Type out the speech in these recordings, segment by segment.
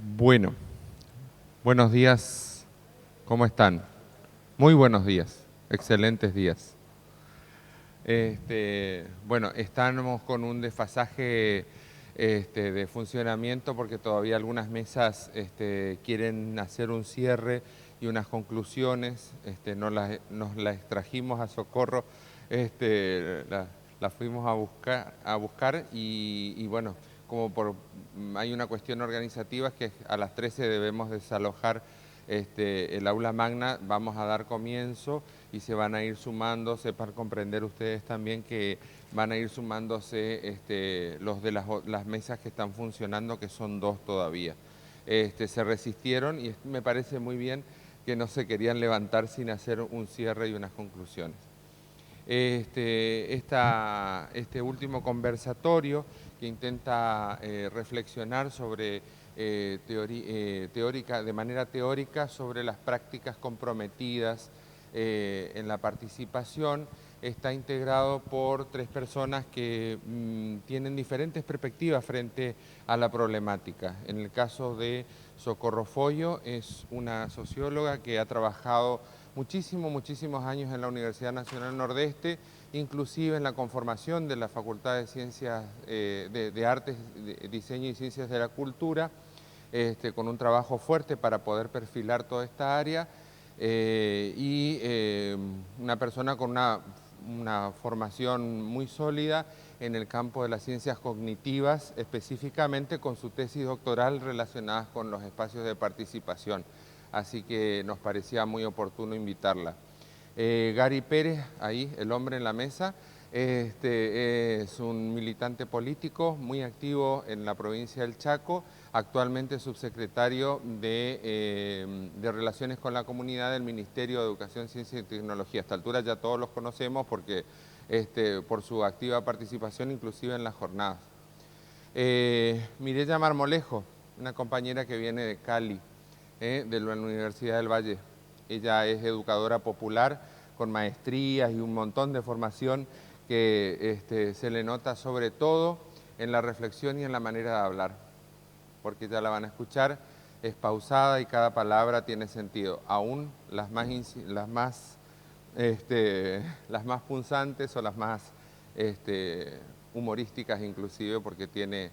Bueno, buenos días, ¿cómo están? Muy buenos días, excelentes días. Bueno, estamos con un desfasaje de funcionamiento porque todavía algunas mesas quieren hacer un cierre y unas conclusiones. Nos las extrajimos a Socorro, la fuimos a buscar y bueno, hay una cuestión organizativa que a las 13 debemos desalojar el aula magna, vamos a dar comienzo y se van a ir sumando, sepan comprender ustedes también que van a ir sumándose los de las mesas que están funcionando, que son 2 todavía. Se resistieron y me parece muy bien que no se querían levantar sin hacer un cierre y unas conclusiones. Este último conversatorio que intenta reflexionar sobre de manera teórica sobre las prácticas comprometidas en la participación, está integrado por 3 personas que tienen diferentes perspectivas frente a la problemática. En el caso de Socorro Foyo, es una socióloga que ha trabajado muchísimos años en la Universidad Nacional Nordeste, inclusive en la conformación de la Facultad de Ciencias de Artes, Diseño y Ciencias de la Cultura, con un trabajo fuerte para poder perfilar toda esta área, una persona con una formación muy sólida en el campo de las ciencias cognitivas, específicamente con su tesis doctoral relacionada con los espacios de participación. Así que nos parecía muy oportuno invitarla. Gary Pérez, ahí, el hombre en la mesa, es un militante político muy activo en la provincia del Chaco, actualmente subsecretario de Relaciones con la Comunidad del Ministerio de Educación, Ciencia y Tecnología. A esta altura ya todos los conocemos porque, por su activa participación inclusive en las jornadas. Mireya Marmolejo, una compañera que viene de Cali, de la Universidad del Valle. Ella es educadora popular con maestrías y un montón de formación que se le nota sobre todo en la reflexión y en la manera de hablar, porque ya la van a escuchar, es pausada y cada palabra tiene sentido, aún las más punzantes o las más humorísticas inclusive, porque tiene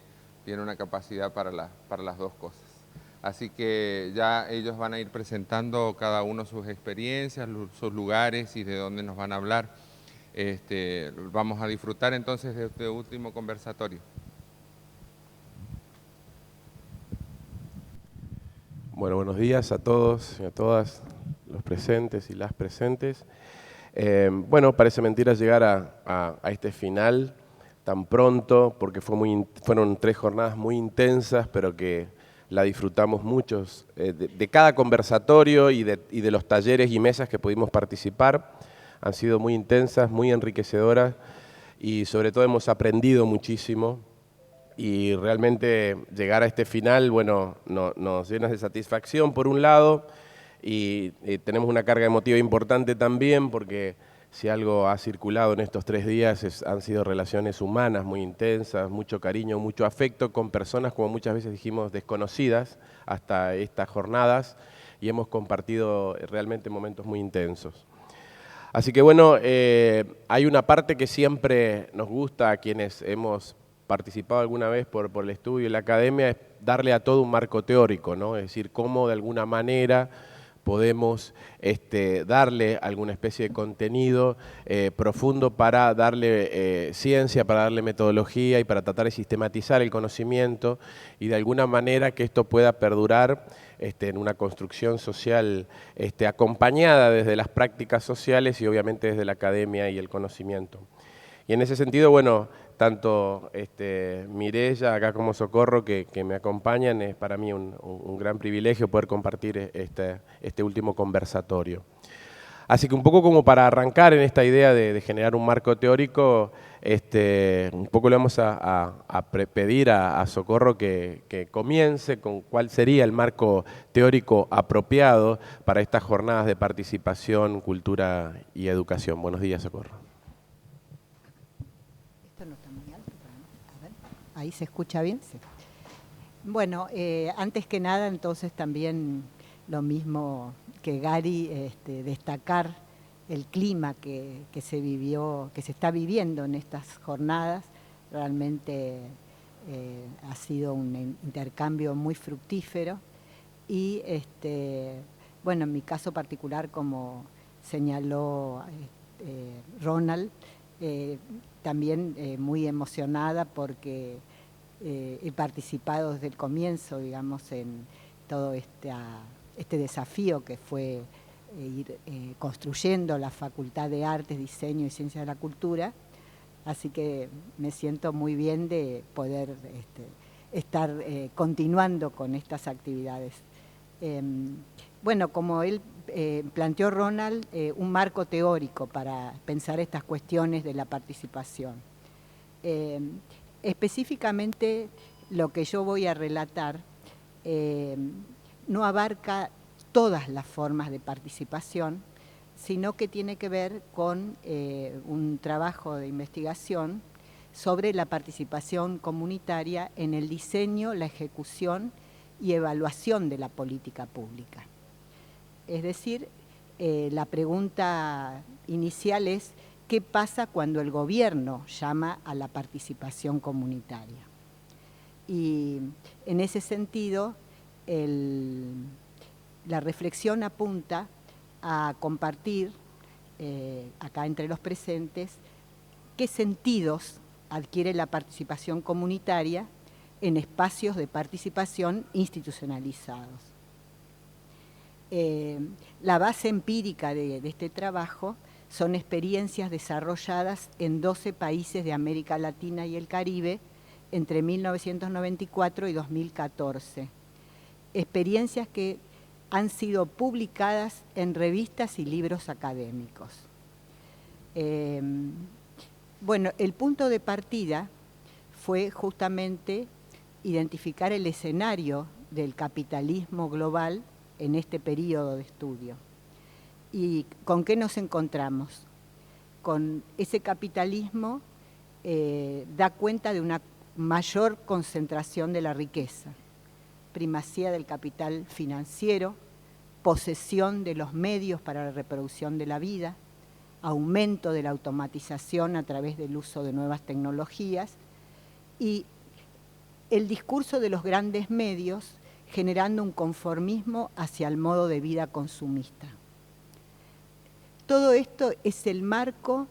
una capacidad para las dos cosas. Así que ya ellos van a ir presentando cada uno sus experiencias, sus lugares y de dónde nos van a hablar. Vamos a disfrutar entonces de este último conversatorio. Bueno, buenos días a todos y a todas los presentes y las presentes. Bueno, parece mentira llegar a este final tan pronto, porque fueron 3 jornadas muy intensas, pero que la disfrutamos muchos, de cada conversatorio y de los talleres y mesas que pudimos participar. Han sido muy intensas, muy enriquecedoras y sobre todo hemos aprendido muchísimo. Y realmente llegar a este final, bueno, nos llena de satisfacción por un lado y tenemos una carga emotiva importante también porque si algo ha circulado en estos 3 días han sido relaciones humanas muy intensas, mucho cariño, mucho afecto con personas, como muchas veces dijimos, desconocidas hasta estas jornadas y hemos compartido realmente momentos muy intensos. Así que bueno, hay una parte que siempre nos gusta a quienes hemos participado alguna vez por el estudio y la academia, es darle a todo un marco teórico, ¿no? Es decir, cómo de alguna manera podemos darle alguna especie de contenido profundo para darle ciencia, para darle metodología y para tratar de sistematizar el conocimiento y de alguna manera que esto pueda perdurar en una construcción social acompañada desde las prácticas sociales y obviamente desde la academia y el conocimiento. Y en ese sentido, bueno, tanto Mireya acá como Socorro que me acompañan, es para mí un gran privilegio poder compartir este último conversatorio. Así que un poco como para arrancar en esta idea de generar un marco teórico, un poco le vamos a pedir a Socorro que comience con cuál sería el marco teórico apropiado para estas jornadas de participación, cultura y educación. Buenos días, Socorro. Esto no está muy alto para mí. A ver, ahí se escucha bien. Sí. Bueno, antes que nada, entonces también lo mismo que Gary, destacar el clima que se vivió, que se está viviendo en estas jornadas. Realmente ha sido un intercambio muy fructífero y, bueno, en mi caso particular, como señaló Ronald, también muy emocionada porque he participado desde el comienzo, digamos, en todo este desafío que fue ir construyendo la Facultad de Artes, Diseño y Ciencias de la Cultura, así que me siento muy bien de poder estar continuando con estas actividades. Bueno, como él planteó Ronald, un marco teórico para pensar estas cuestiones de la participación. Específicamente lo que yo voy a relatar no abarca todas las formas de participación, sino que tiene que ver con un trabajo de investigación sobre la participación comunitaria en el diseño, la ejecución y evaluación de la política pública. Es decir, la pregunta inicial es: ¿qué pasa cuando el gobierno llama a la participación comunitaria? Y en ese sentido, la reflexión apunta a compartir acá entre los presentes qué sentidos adquiere la participación comunitaria en espacios de participación institucionalizados. La base empírica de este trabajo son experiencias desarrolladas en 12 países de América Latina y el Caribe entre 1994 y 2014. Experiencias que han sido publicadas en revistas y libros académicos. Bueno, el punto de partida fue justamente identificar el escenario del capitalismo global en este periodo de estudio. ¿Y con qué nos encontramos? Con ese capitalismo da cuenta de una mayor concentración de la riqueza, primacía del capital financiero, posesión de los medios para la reproducción de la vida, aumento de la automatización a través del uso de nuevas tecnologías y el discurso de los grandes medios generando un conformismo hacia el modo de vida consumista. Todo esto es el marco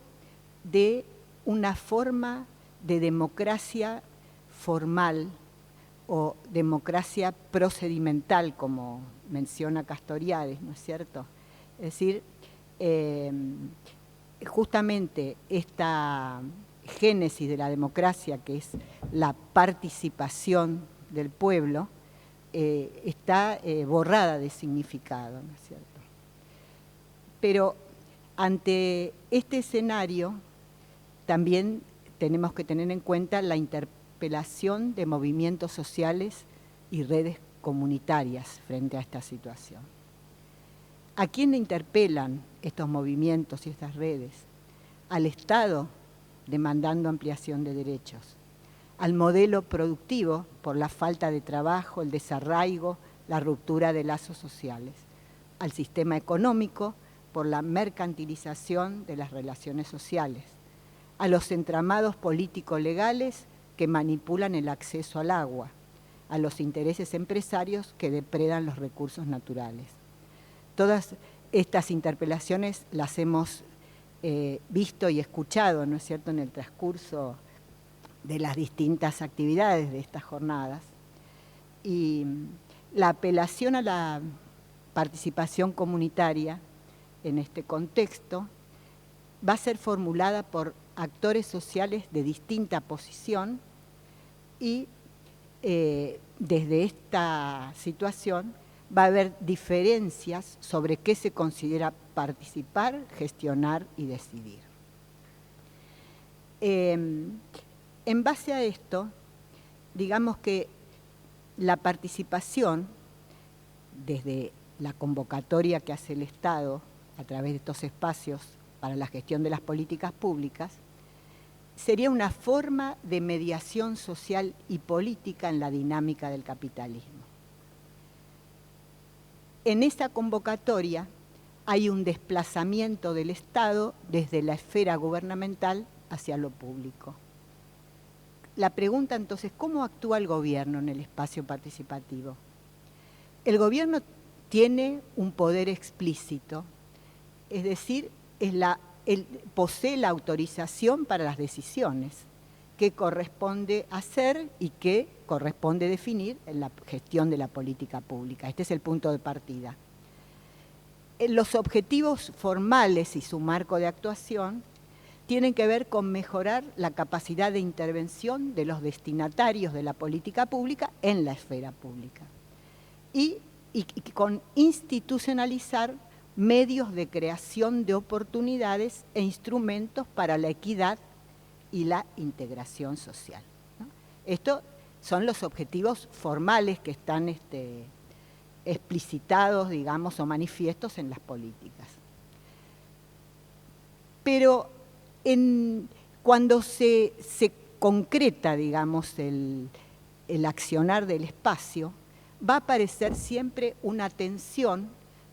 de una forma de democracia formal o democracia procedimental, como menciona Castoriadis, ¿no es cierto? Es decir, justamente esta génesis de la democracia, que es la participación del pueblo, está borrada de significado, ¿no es cierto? Pero ante este escenario también tenemos que tener en cuenta la interpelación de movimientos sociales y redes comunitarias frente a esta situación. ¿A quién interpelan estos movimientos y estas redes? Al Estado, demandando ampliación de derechos, al modelo productivo por la falta de trabajo, el desarraigo, la ruptura de lazos sociales, al sistema económico por la mercantilización de las relaciones sociales, a los entramados político-legales que manipulan el acceso al agua, a los intereses empresarios que depredan los recursos naturales. Todas estas interpelaciones las hemos visto y escuchado, ¿no es cierto?, en el transcurso de las distintas actividades de estas jornadas. Y la apelación a la participación comunitaria en este contexto va a ser formulada por actores sociales de distinta posición y desde esta situación va a haber diferencias sobre qué se considera participar, gestionar y decidir. En base a esto, digamos que la participación, desde la convocatoria que hace el Estado a través de estos espacios para la gestión de las políticas públicas, sería una forma de mediación social y política en la dinámica del capitalismo. En esa convocatoria hay un desplazamiento del Estado desde la esfera gubernamental hacia lo público. La pregunta entonces, ¿cómo actúa el gobierno en el espacio participativo? El gobierno tiene un poder explícito, es decir, posee la autorización para las decisiones que corresponde hacer y que corresponde definir en la gestión de la política pública. Este es el punto de partida. Los objetivos formales y su marco de actuación tienen que ver con mejorar la capacidad de intervención de los destinatarios de la política pública en la esfera pública y con institucionalizar medios de creación de oportunidades e instrumentos para la equidad y la integración social, ¿no? Estos son los objetivos formales que están explicitados, digamos, o manifiestos en las políticas. Pero cuando se concreta, digamos, el accionar del espacio, va a aparecer siempre una tensión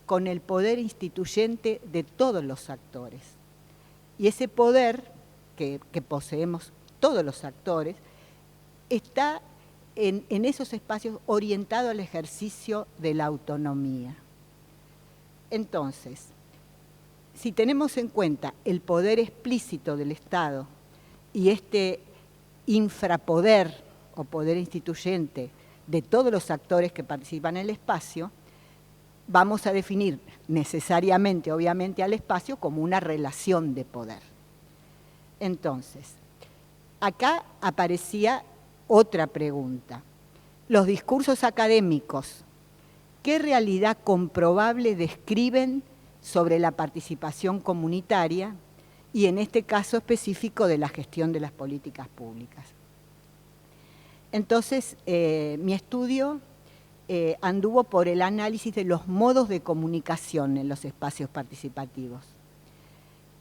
con el poder instituyente de todos los actores. Y ese poder que poseemos todos los actores está en esos espacios orientado al ejercicio de la autonomía. Entonces, si tenemos en cuenta el poder explícito del Estado y este infrapoder o poder instituyente de todos los actores que participan en el espacio, vamos a definir necesariamente, obviamente, al espacio como una relación de poder. Entonces, acá aparecía otra pregunta. Los discursos académicos, ¿qué realidad comprobable describen sobre la participación comunitaria y en este caso específico de la gestión de las políticas públicas? Entonces, mi estudio anduvo por el análisis de los modos de comunicación en los espacios participativos.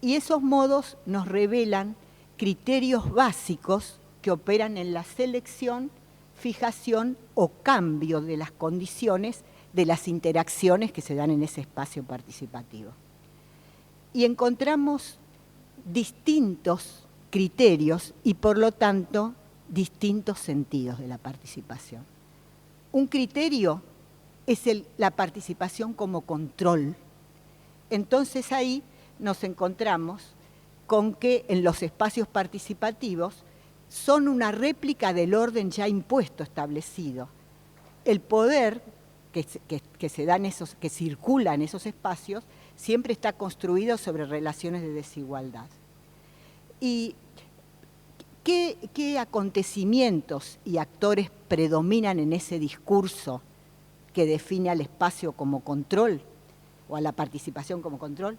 Y esos modos nos revelan criterios básicos que operan en la selección, fijación o cambio de las condiciones de las interacciones que se dan en ese espacio participativo. Y encontramos distintos criterios y, por lo tanto, distintos sentidos de la participación. Un criterio es la participación como control. Entonces ahí nos encontramos con que en los espacios participativos son una réplica del orden ya impuesto, establecido. El poder que se da que circula en esos espacios siempre está construido sobre relaciones de desigualdad. ¿Y qué acontecimientos y actores predominan en ese discurso que define al espacio como control o a la participación como control?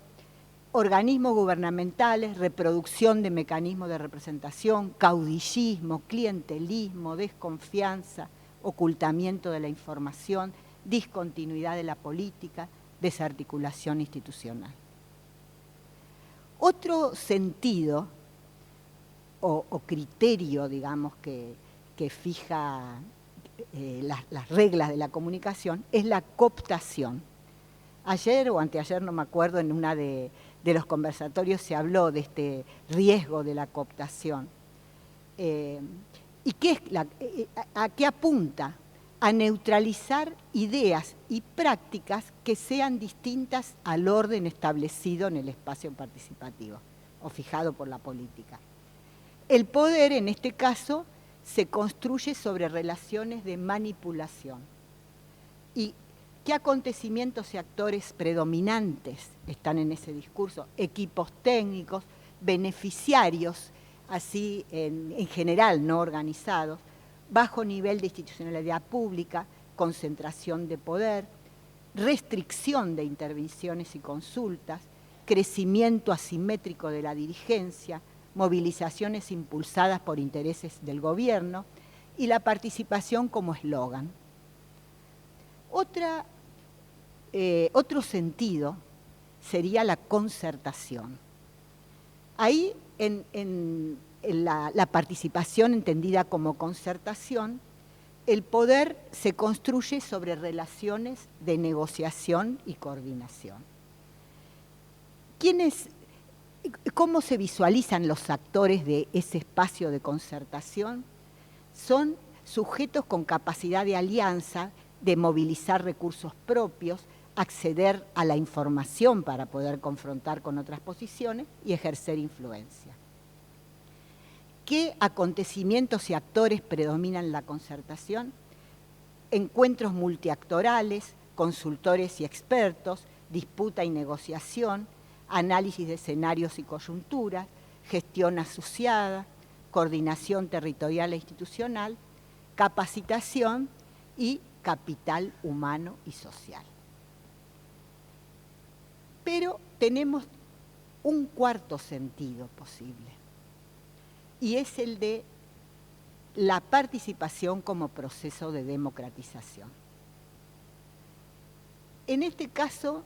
Organismos gubernamentales, reproducción de mecanismos de representación, caudillismo, clientelismo, desconfianza, ocultamiento de la información, discontinuidad de la política, desarticulación institucional. Otro sentido o criterio, digamos, que fija las reglas de la comunicación es la cooptación. Ayer o anteayer, no me acuerdo, en una de los conversatorios se habló de este riesgo de la cooptación. ¿Y a qué apunta? A neutralizar ideas y prácticas que sean distintas al orden establecido en el espacio participativo o fijado por la política. El poder, en este caso, se construye sobre relaciones de manipulación. ¿Y qué acontecimientos y actores predominantes están en ese discurso? Equipos técnicos, beneficiarios, así en general no organizados, bajo nivel de institucionalidad pública, concentración de poder, restricción de intervenciones y consultas, crecimiento asimétrico de la dirigencia, movilizaciones impulsadas por intereses del gobierno y la participación como eslogan. Otro sentido sería la concertación. Ahí, en la participación entendida como concertación, el poder se construye sobre relaciones de negociación y coordinación. ¿Cómo se visualizan los actores de ese espacio de concertación? Son sujetos con capacidad de alianza, de movilizar recursos propios, acceder a la información para poder confrontar con otras posiciones y ejercer influencia. ¿Qué acontecimientos y actores predominan en la concertación? Encuentros multiactorales, consultores y expertos, disputa y negociación, análisis de escenarios y coyunturas, gestión asociada, coordinación territorial e institucional, capacitación y capital humano y social. Pero tenemos un cuarto sentido posible, y es el de la participación como proceso de democratización. En este caso,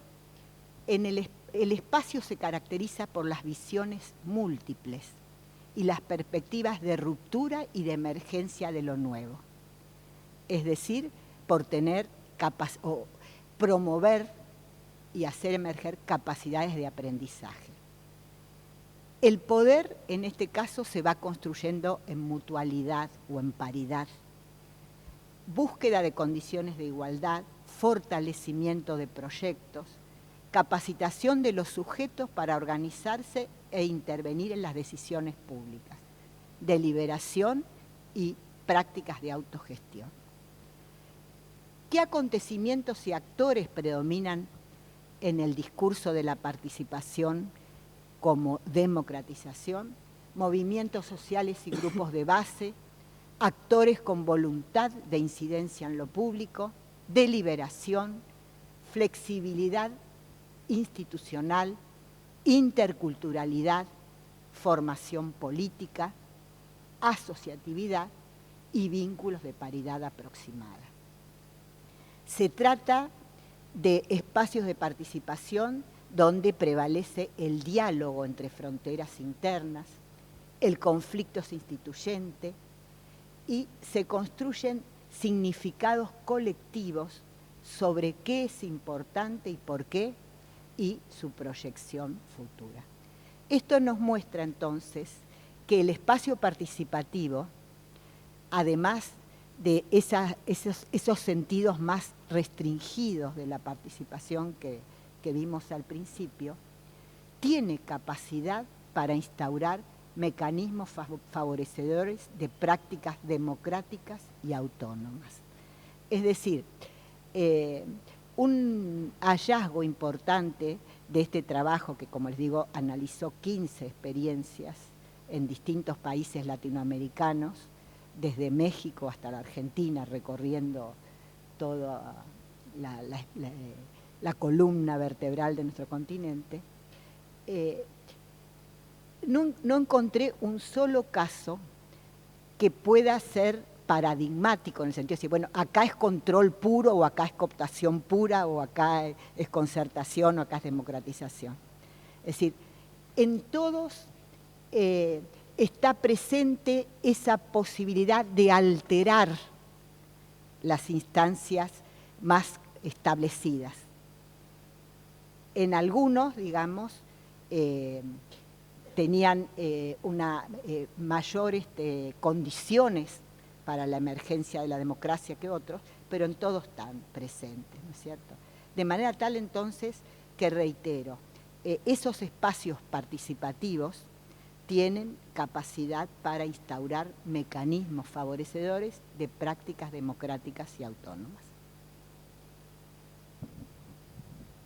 el espacio se caracteriza por las visiones múltiples y las perspectivas de ruptura y de emergencia de lo nuevo. Es decir, por promover y hacer emerger capacidades de aprendizaje. El poder, en este caso, se va construyendo en mutualidad o en paridad. Búsqueda de condiciones de igualdad, fortalecimiento de proyectos, capacitación de los sujetos para organizarse e intervenir en las decisiones públicas, deliberación y prácticas de autogestión. ¿Qué acontecimientos y actores predominan en el discurso de la participación como democratización? Movimientos sociales y grupos de base, actores con voluntad de incidencia en lo público, deliberación, flexibilidad institucional, interculturalidad, formación política, asociatividad y vínculos de paridad aproximada. Se trata de espacios de participación donde prevalece el diálogo entre fronteras internas, el conflicto se instituyente y se construyen significados colectivos sobre qué es importante y por qué y su proyección futura. Esto nos muestra entonces que el espacio participativo, además de esos sentidos más restringidos de la participación que vimos al principio, tiene capacidad para instaurar mecanismos favorecedores de prácticas democráticas y autónomas. Es decir, un hallazgo importante de este trabajo que, como les digo, analizó 15 experiencias en distintos países latinoamericanos, desde México hasta la Argentina, recorriendo toda la columna vertebral de nuestro continente, no encontré un solo caso que pueda ser paradigmático en el sentido de decir, bueno, acá es control puro o acá es cooptación pura o acá es concertación o acá es democratización. Es decir, en todos está presente esa posibilidad de alterar las instancias más establecidas. En algunos, digamos, tenían mayores condiciones para la emergencia de la democracia que otros, pero en todos están presentes, ¿no es cierto? De manera tal entonces que, reitero, esos espacios participativos tienen capacidad para instaurar mecanismos favorecedores de prácticas democráticas y autónomas.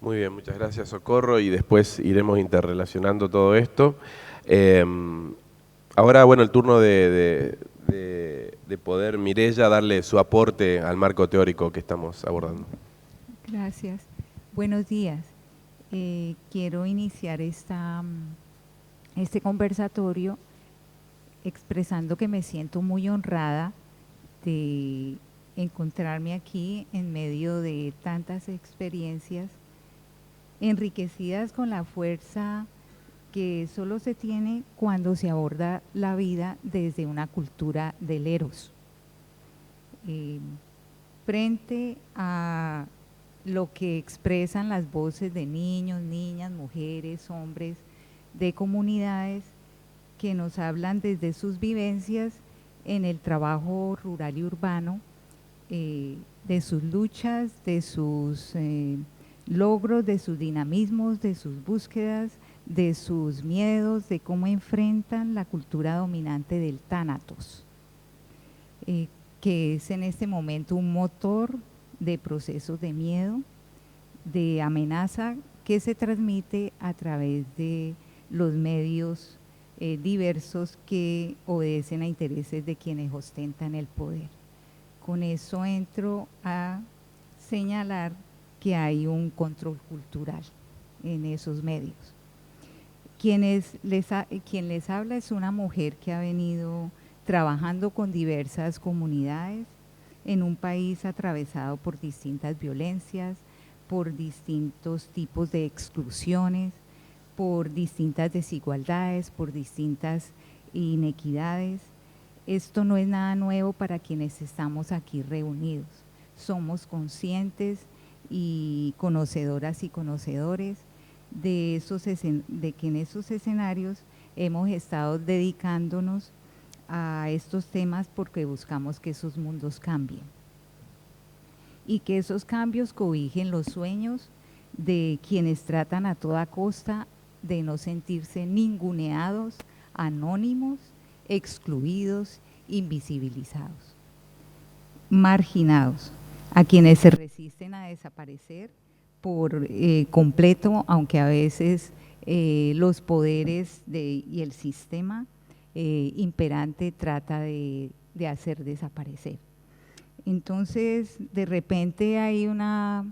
Muy bien, muchas gracias, Socorro, y después iremos interrelacionando todo esto. Ahora, bueno, el turno de poder Mireya darle su aporte al marco teórico que estamos abordando. Gracias. Buenos días. Quiero iniciar este conversatorio expresando que me siento muy honrada de encontrarme aquí en medio de tantas experiencias enriquecidas con la fuerza que solo se tiene cuando se aborda la vida desde una cultura del eros. Frente a lo que expresan las voces de niños, niñas, mujeres, hombres, de comunidades que nos hablan desde sus vivencias en el trabajo rural y urbano, de sus luchas, de sus logros, de sus dinamismos, de sus búsquedas, de sus miedos, de cómo enfrentan la cultura dominante del tánatos, que es en este momento un motor de procesos de miedo, de amenaza que se transmite a través de los medios diversos que obedecen a intereses de quienes ostentan el poder. Con eso entro a señalar que hay un control cultural en esos medios. Quien les habla es una mujer que ha venido trabajando con diversas comunidades en un país atravesado por distintas violencias, por distintos tipos de exclusiones, por distintas desigualdades, por distintas inequidades. Esto no es nada nuevo para quienes estamos aquí reunidos. Somos conscientes y conocedoras y conocedores de que en esos escenarios hemos estado dedicándonos a estos temas porque buscamos que esos mundos cambien y que esos cambios cobijen los sueños de quienes tratan a toda costa de no sentirse ninguneados, anónimos, excluidos, invisibilizados, marginados, a quienes se resisten a desaparecer por completo, aunque a veces los poderes y el sistema imperante trata de hacer desaparecer. Entonces, de repente hay una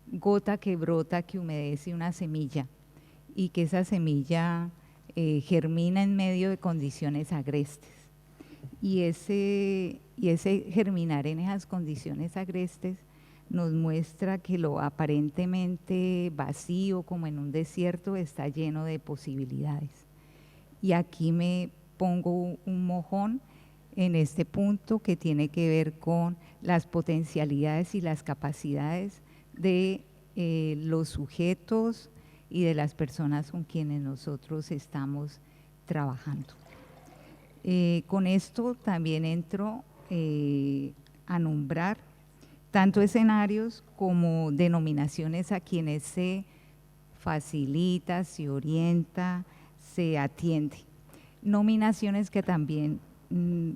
gota que brota, que humedece una semilla, y que esa semilla germina en medio de condiciones agrestes. Y ese germinar en esas condiciones agrestes nos muestra que lo aparentemente vacío, como en un desierto, está lleno de posibilidades. Y aquí me pongo un mojón en este punto que tiene que ver con las potencialidades y las capacidades de los sujetos y de las personas con quienes nosotros estamos trabajando. Con esto también entro a nombrar tanto escenarios como denominaciones a quienes se facilita, se orienta, se atiende. Nominaciones que también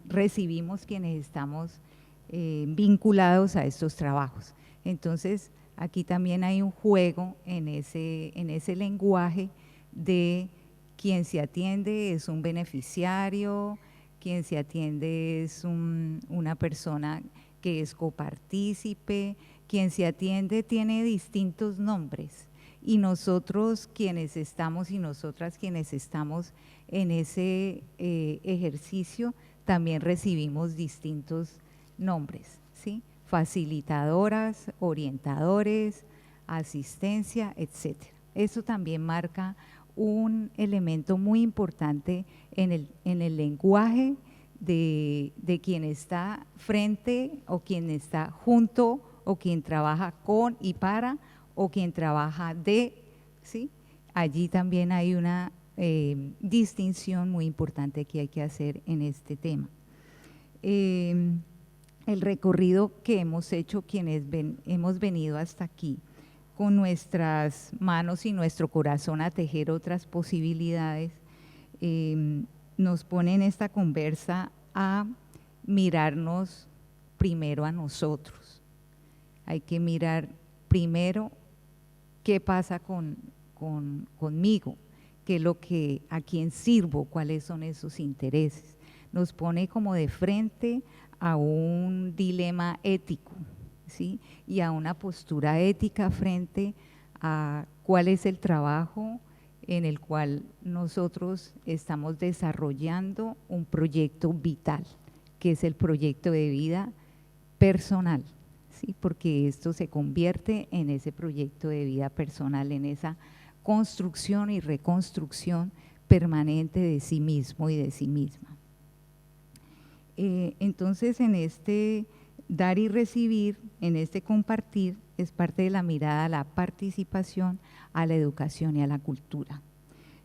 recibimos quienes estamos vinculados a estos trabajos. Entonces, aquí también hay un juego en ese lenguaje de quien se atiende es un beneficiario, quien se atiende es una persona que es copartícipe, quien se atiende tiene distintos nombres y nosotros quienes estamos y nosotras quienes estamos en ese ejercicio también recibimos distintos nombres, ¿sí? Facilitadoras, orientadores, asistencia, etcétera. Eso también marca un elemento muy importante en el lenguaje de quien está frente o quien está junto o quien trabaja con y para o quien trabaja de, ¿sí? Allí también hay una distinción muy importante que hay que hacer en este tema. El recorrido que hemos hecho quienes hemos venido hasta aquí con nuestras manos y nuestro corazón a tejer otras posibilidades, nos pone en esta conversa a mirarnos primero a nosotros. Hay que mirar primero qué pasa conmigo, qué es lo que, a quién sirvo, cuáles son esos intereses. Nos pone como de frente a un dilema ético, ¿sí? Y a una postura ética frente a cuál es el trabajo en el cual nosotros estamos desarrollando un proyecto vital, que es el proyecto de vida personal, ¿sí? Porque esto se convierte en ese proyecto de vida personal, en esa construcción y reconstrucción permanente de sí mismo y de sí misma. Entonces, en este dar y recibir, en este compartir, es parte de la mirada a la participación, a la educación y a la cultura.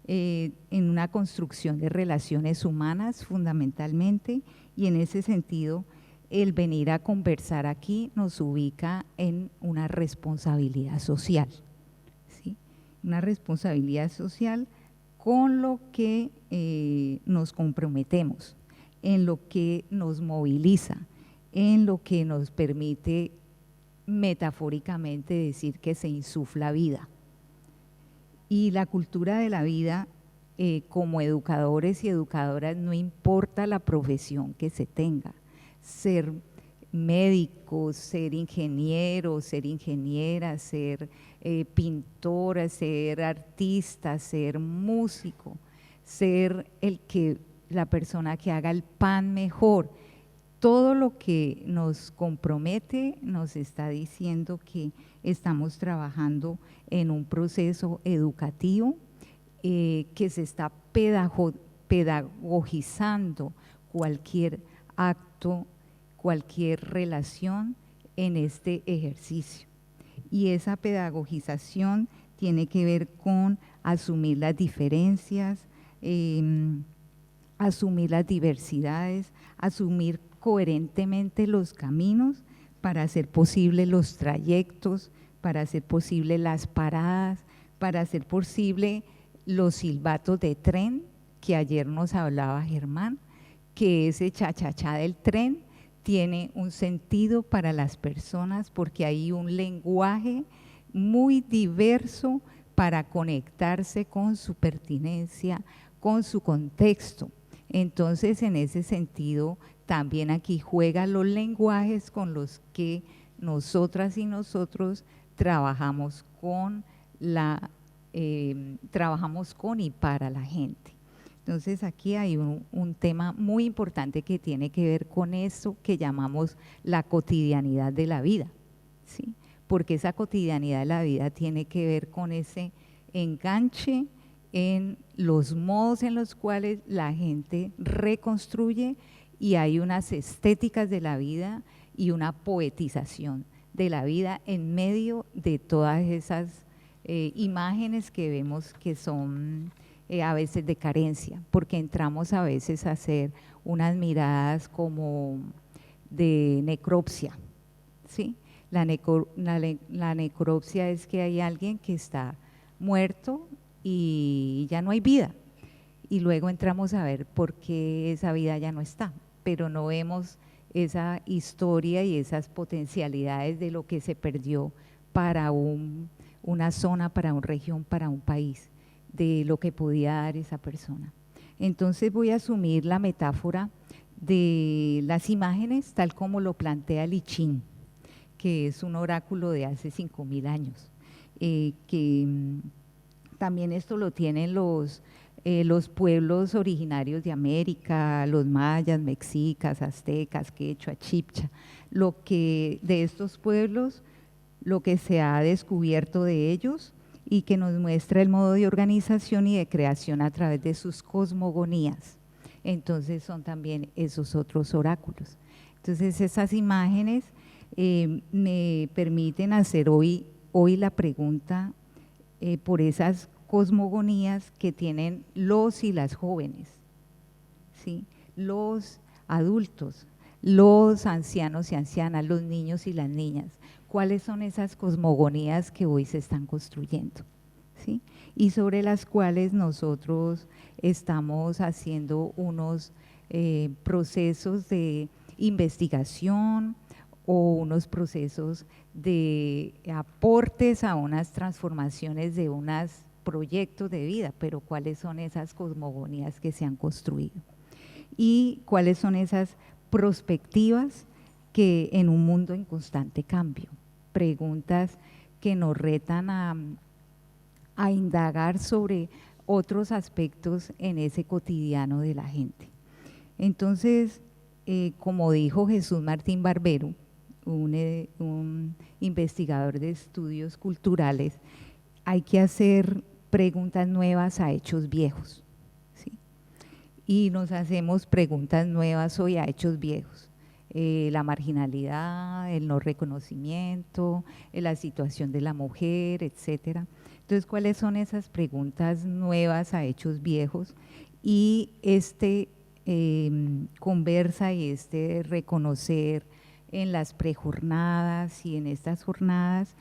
En una construcción de relaciones humanas fundamentalmente, y en ese sentido el venir a conversar aquí nos ubica en una responsabilidad social, ¿sí? Una responsabilidad social con lo que nos comprometemos, en lo que nos moviliza, en lo que nos permite metafóricamente decir que se insufla vida. Y la cultura de la vida, como educadores y educadoras, no importa la profesión que se tenga, ser médico, ser ingeniero, ser ingeniera, ser pintora, ser artista, ser músico, ser la persona que haga el pan mejor. Todo lo que nos compromete nos está diciendo que estamos trabajando en un proceso educativo, que se está pedagogizando cualquier acto, cualquier relación en este ejercicio. Y esa pedagogización tiene que ver con asumir las diferencias, asumir las diversidades, asumir coherentemente los caminos para hacer posible los trayectos, para hacer posible las paradas, para hacer posible los silbatos de tren, que ayer nos hablaba Germán, que ese cha-cha-cha del tren tiene un sentido para las personas porque hay un lenguaje muy diverso para conectarse con su pertinencia, con su contexto. Entonces, en ese sentido, también aquí juegan los lenguajes con los que nosotras y nosotros trabajamos con y para la gente. Entonces, aquí hay un tema muy importante que tiene que ver con eso que llamamos la cotidianidad de la vida, ¿sí? Porque esa cotidianidad de la vida tiene que ver con ese enganche en los modos en los cuales la gente reconstruye, y hay unas estéticas de la vida y una poetización de la vida en medio de todas esas imágenes que vemos que son a veces de carencia, porque entramos a veces a hacer unas miradas como de necropsia, ¿sí? La necropsia es que hay alguien que está muerto y ya no hay vida, y luego entramos a ver por qué esa vida ya no está, pero no vemos esa historia y esas potencialidades de lo que se perdió para una zona, para una región, para un país, de lo que podía dar esa persona. Entonces voy a asumir la metáfora de las imágenes tal como lo plantea Lichín, que es un oráculo de hace 5.000 años, que también esto lo tienen los pueblos originarios de América, los mayas, mexicas, aztecas, quechua, chibcha. De estos pueblos, lo que se ha descubierto de ellos y que nos muestra el modo de organización y de creación a través de sus cosmogonías. Entonces son también esos otros oráculos. Entonces esas imágenes me permiten hacer hoy la pregunta por esas cosmogonías que tienen los y las jóvenes, ¿sí? Los adultos, los ancianos y ancianas, los niños y las niñas. ¿Cuáles son esas cosmogonías que hoy se están construyendo? ¿Sí? Y sobre las cuales nosotros estamos haciendo unos procesos de investigación o unos procesos de aportes a unas transformaciones de unos proyectos de vida, pero cuáles son esas cosmogonías que se han construido y cuáles son esas perspectivas que en un mundo en constante cambio, preguntas que nos retan a indagar sobre otros aspectos en ese cotidiano de la gente. Entonces, como dijo Jesús Martín Barbero, un investigador de estudios culturales, hay que hacer preguntas nuevas a hechos viejos, ¿sí? Y nos hacemos preguntas nuevas hoy a hechos viejos. La marginalidad, el no reconocimiento, la situación de la mujer, etcétera. Entonces, ¿cuáles son esas preguntas nuevas a hechos viejos? Y conversa y reconocer en las prejornadas y en estas jornadas,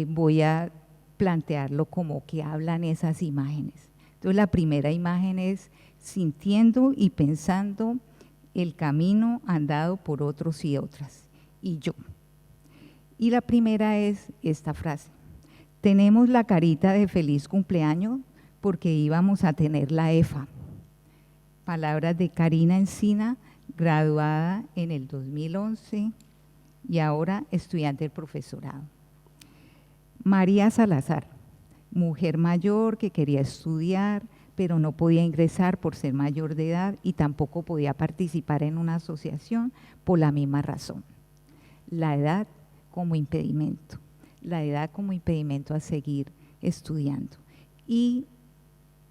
voy a plantearlo como que hablan esas imágenes. Entonces, la primera imagen es sintiendo y pensando el camino andado por otros y otras, y yo. Y la primera es esta frase: tenemos la carita de feliz cumpleaños porque íbamos a tener la EFA. Palabras de Karina Encina, graduada en el 2011 y ahora estudiante del profesorado. María Salazar, mujer mayor que quería estudiar, pero no podía ingresar por ser mayor de edad y tampoco podía participar en una asociación por la misma razón. La edad como impedimento, la edad como impedimento a seguir estudiando. Y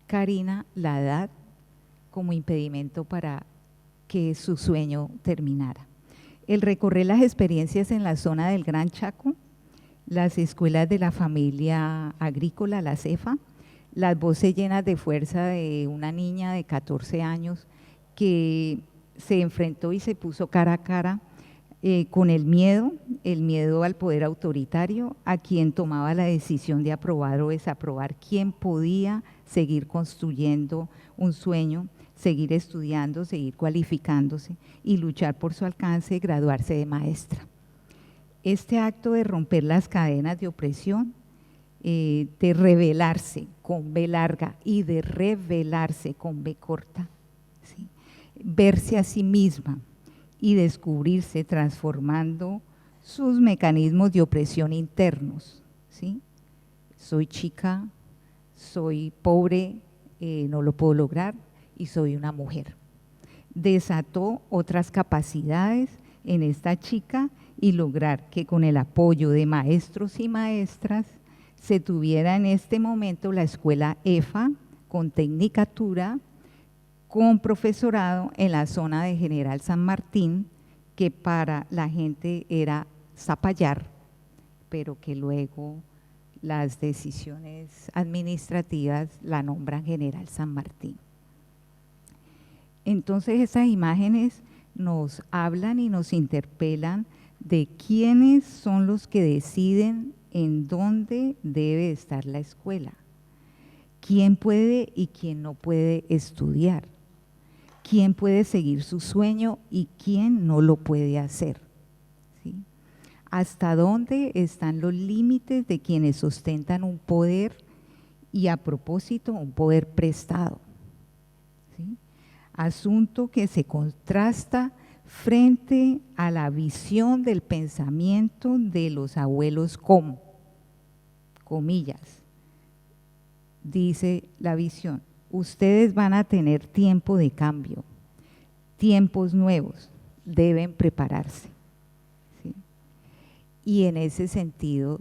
Karina, la edad como impedimento para que su sueño terminara. El recorrer las experiencias en la zona del Gran Chaco, las escuelas de la familia agrícola, la CEFA, las voces llenas de fuerza de una niña de 14 años que se enfrentó y se puso cara a cara con el miedo al poder autoritario, a quien tomaba la decisión de aprobar o desaprobar, quién podía seguir construyendo un sueño, seguir estudiando, seguir cualificándose y luchar por su alcance, graduarse de maestra. Este acto de romper las cadenas de opresión, de rebelarse con B larga y de revelarse con B corta, ¿sí? Verse a sí misma y descubrirse transformando sus mecanismos de opresión internos, ¿sí? Soy chica, soy pobre, no lo puedo lograr y soy una mujer. Desató otras capacidades en esta chica y lograr que con el apoyo de maestros y maestras se tuviera en este momento la escuela EFA con tecnicatura, con profesorado en la zona de General San Martín, que para la gente era Zapallar, pero que luego las decisiones administrativas la nombran General San Martín. Entonces esas imágenes nos hablan y nos interpelan de quiénes son los que deciden en dónde debe estar la escuela, quién puede y quién no puede estudiar, quién puede seguir su sueño y quién no lo puede hacer, ¿sí? Hasta dónde están los límites de quienes ostentan un poder y a propósito un poder prestado, ¿sí? Asunto que se contrasta frente a la visión del pensamiento de los abuelos como, comillas, dice la visión, ustedes van a tener tiempo de cambio, tiempos nuevos, deben prepararse, ¿sí? Y en ese sentido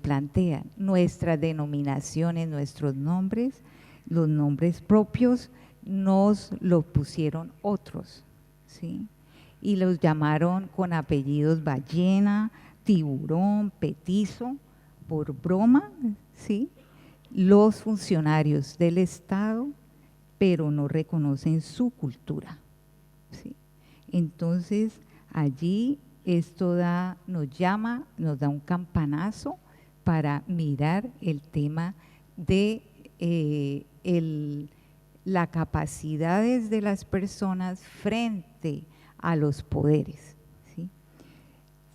plantean nuestras denominaciones, nuestros nombres, los nombres propios nos los pusieron otros, ¿sí? Y los llamaron con apellidos ballena, tiburón, petizo, por broma, ¿sí? Los funcionarios del Estado, pero no reconocen su cultura, ¿sí? Entonces, allí esto nos da un campanazo para mirar el tema de las capacidades de las personas frente a los poderes, ¿sí?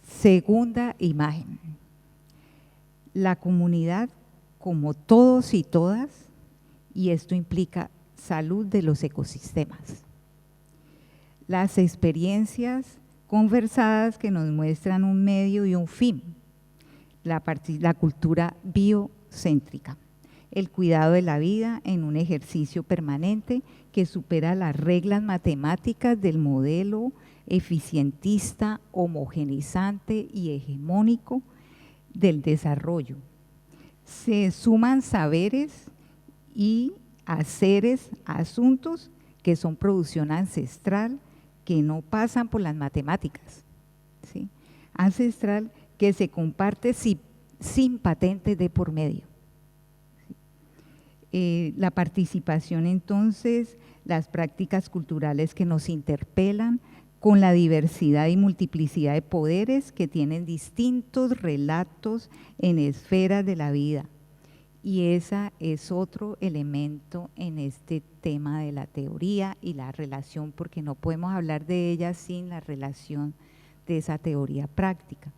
Segunda imagen, la comunidad como todos y todas, y esto implica salud de los ecosistemas. Las experiencias conversadas que nos muestran un medio y un fin, la cultura biocéntrica, el cuidado de la vida en un ejercicio permanente que supera las reglas matemáticas del modelo eficientista, homogenizante y hegemónico del desarrollo, se suman saberes y haceres, asuntos que son producción ancestral, que no pasan por las matemáticas, ¿sí? Ancestral, que se comparte sin patentes de por medio. La participación, entonces, las prácticas culturales que nos interpelan con la diversidad y multiplicidad de poderes que tienen distintos relatos en esferas de la vida. Y ese es otro elemento en este tema de la teoría y la relación, porque no podemos hablar de ella sin la relación de esa teoría práctica.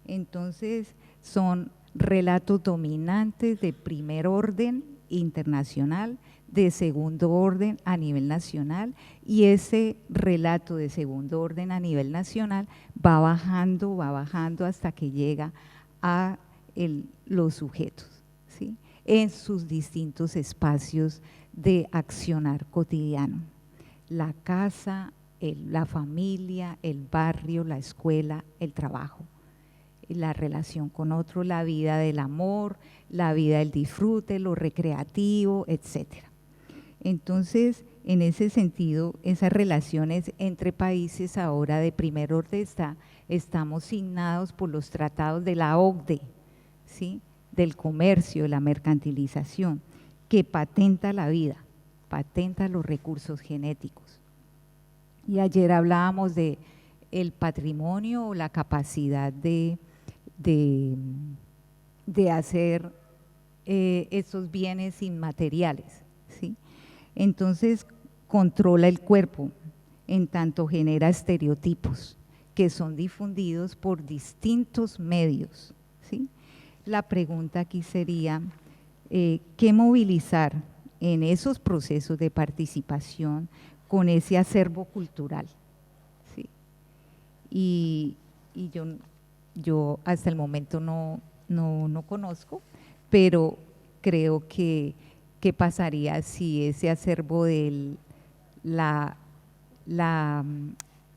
Entonces, son relatos dominantes de primer orden internacional, de segundo orden a nivel nacional, y ese relato de segundo orden a nivel nacional va bajando hasta que llega a los sujetos, ¿sí?, en sus distintos espacios de accionar cotidiano. La casa, la familia, el barrio, la escuela, el trabajo, la relación con otro, la vida del amor, la vida del disfrute, lo recreativo, etcétera. Entonces, en ese sentido, esas relaciones entre países ahora de primer orden estamos signados por los tratados de la OCDE, ¿sí?, del comercio, de la mercantilización, que patenta la vida, patenta los recursos genéticos. Y ayer hablábamos de el patrimonio o la capacidad de hacer esos bienes inmateriales, ¿sí? Entonces, controla el cuerpo, en tanto genera estereotipos que son difundidos por distintos medios, ¿sí? La pregunta aquí sería, ¿qué movilizar en esos procesos de participación con ese acervo cultural? ¿Sí? Y yo hasta el momento no conozco, pero creo que qué pasaría si ese acervo del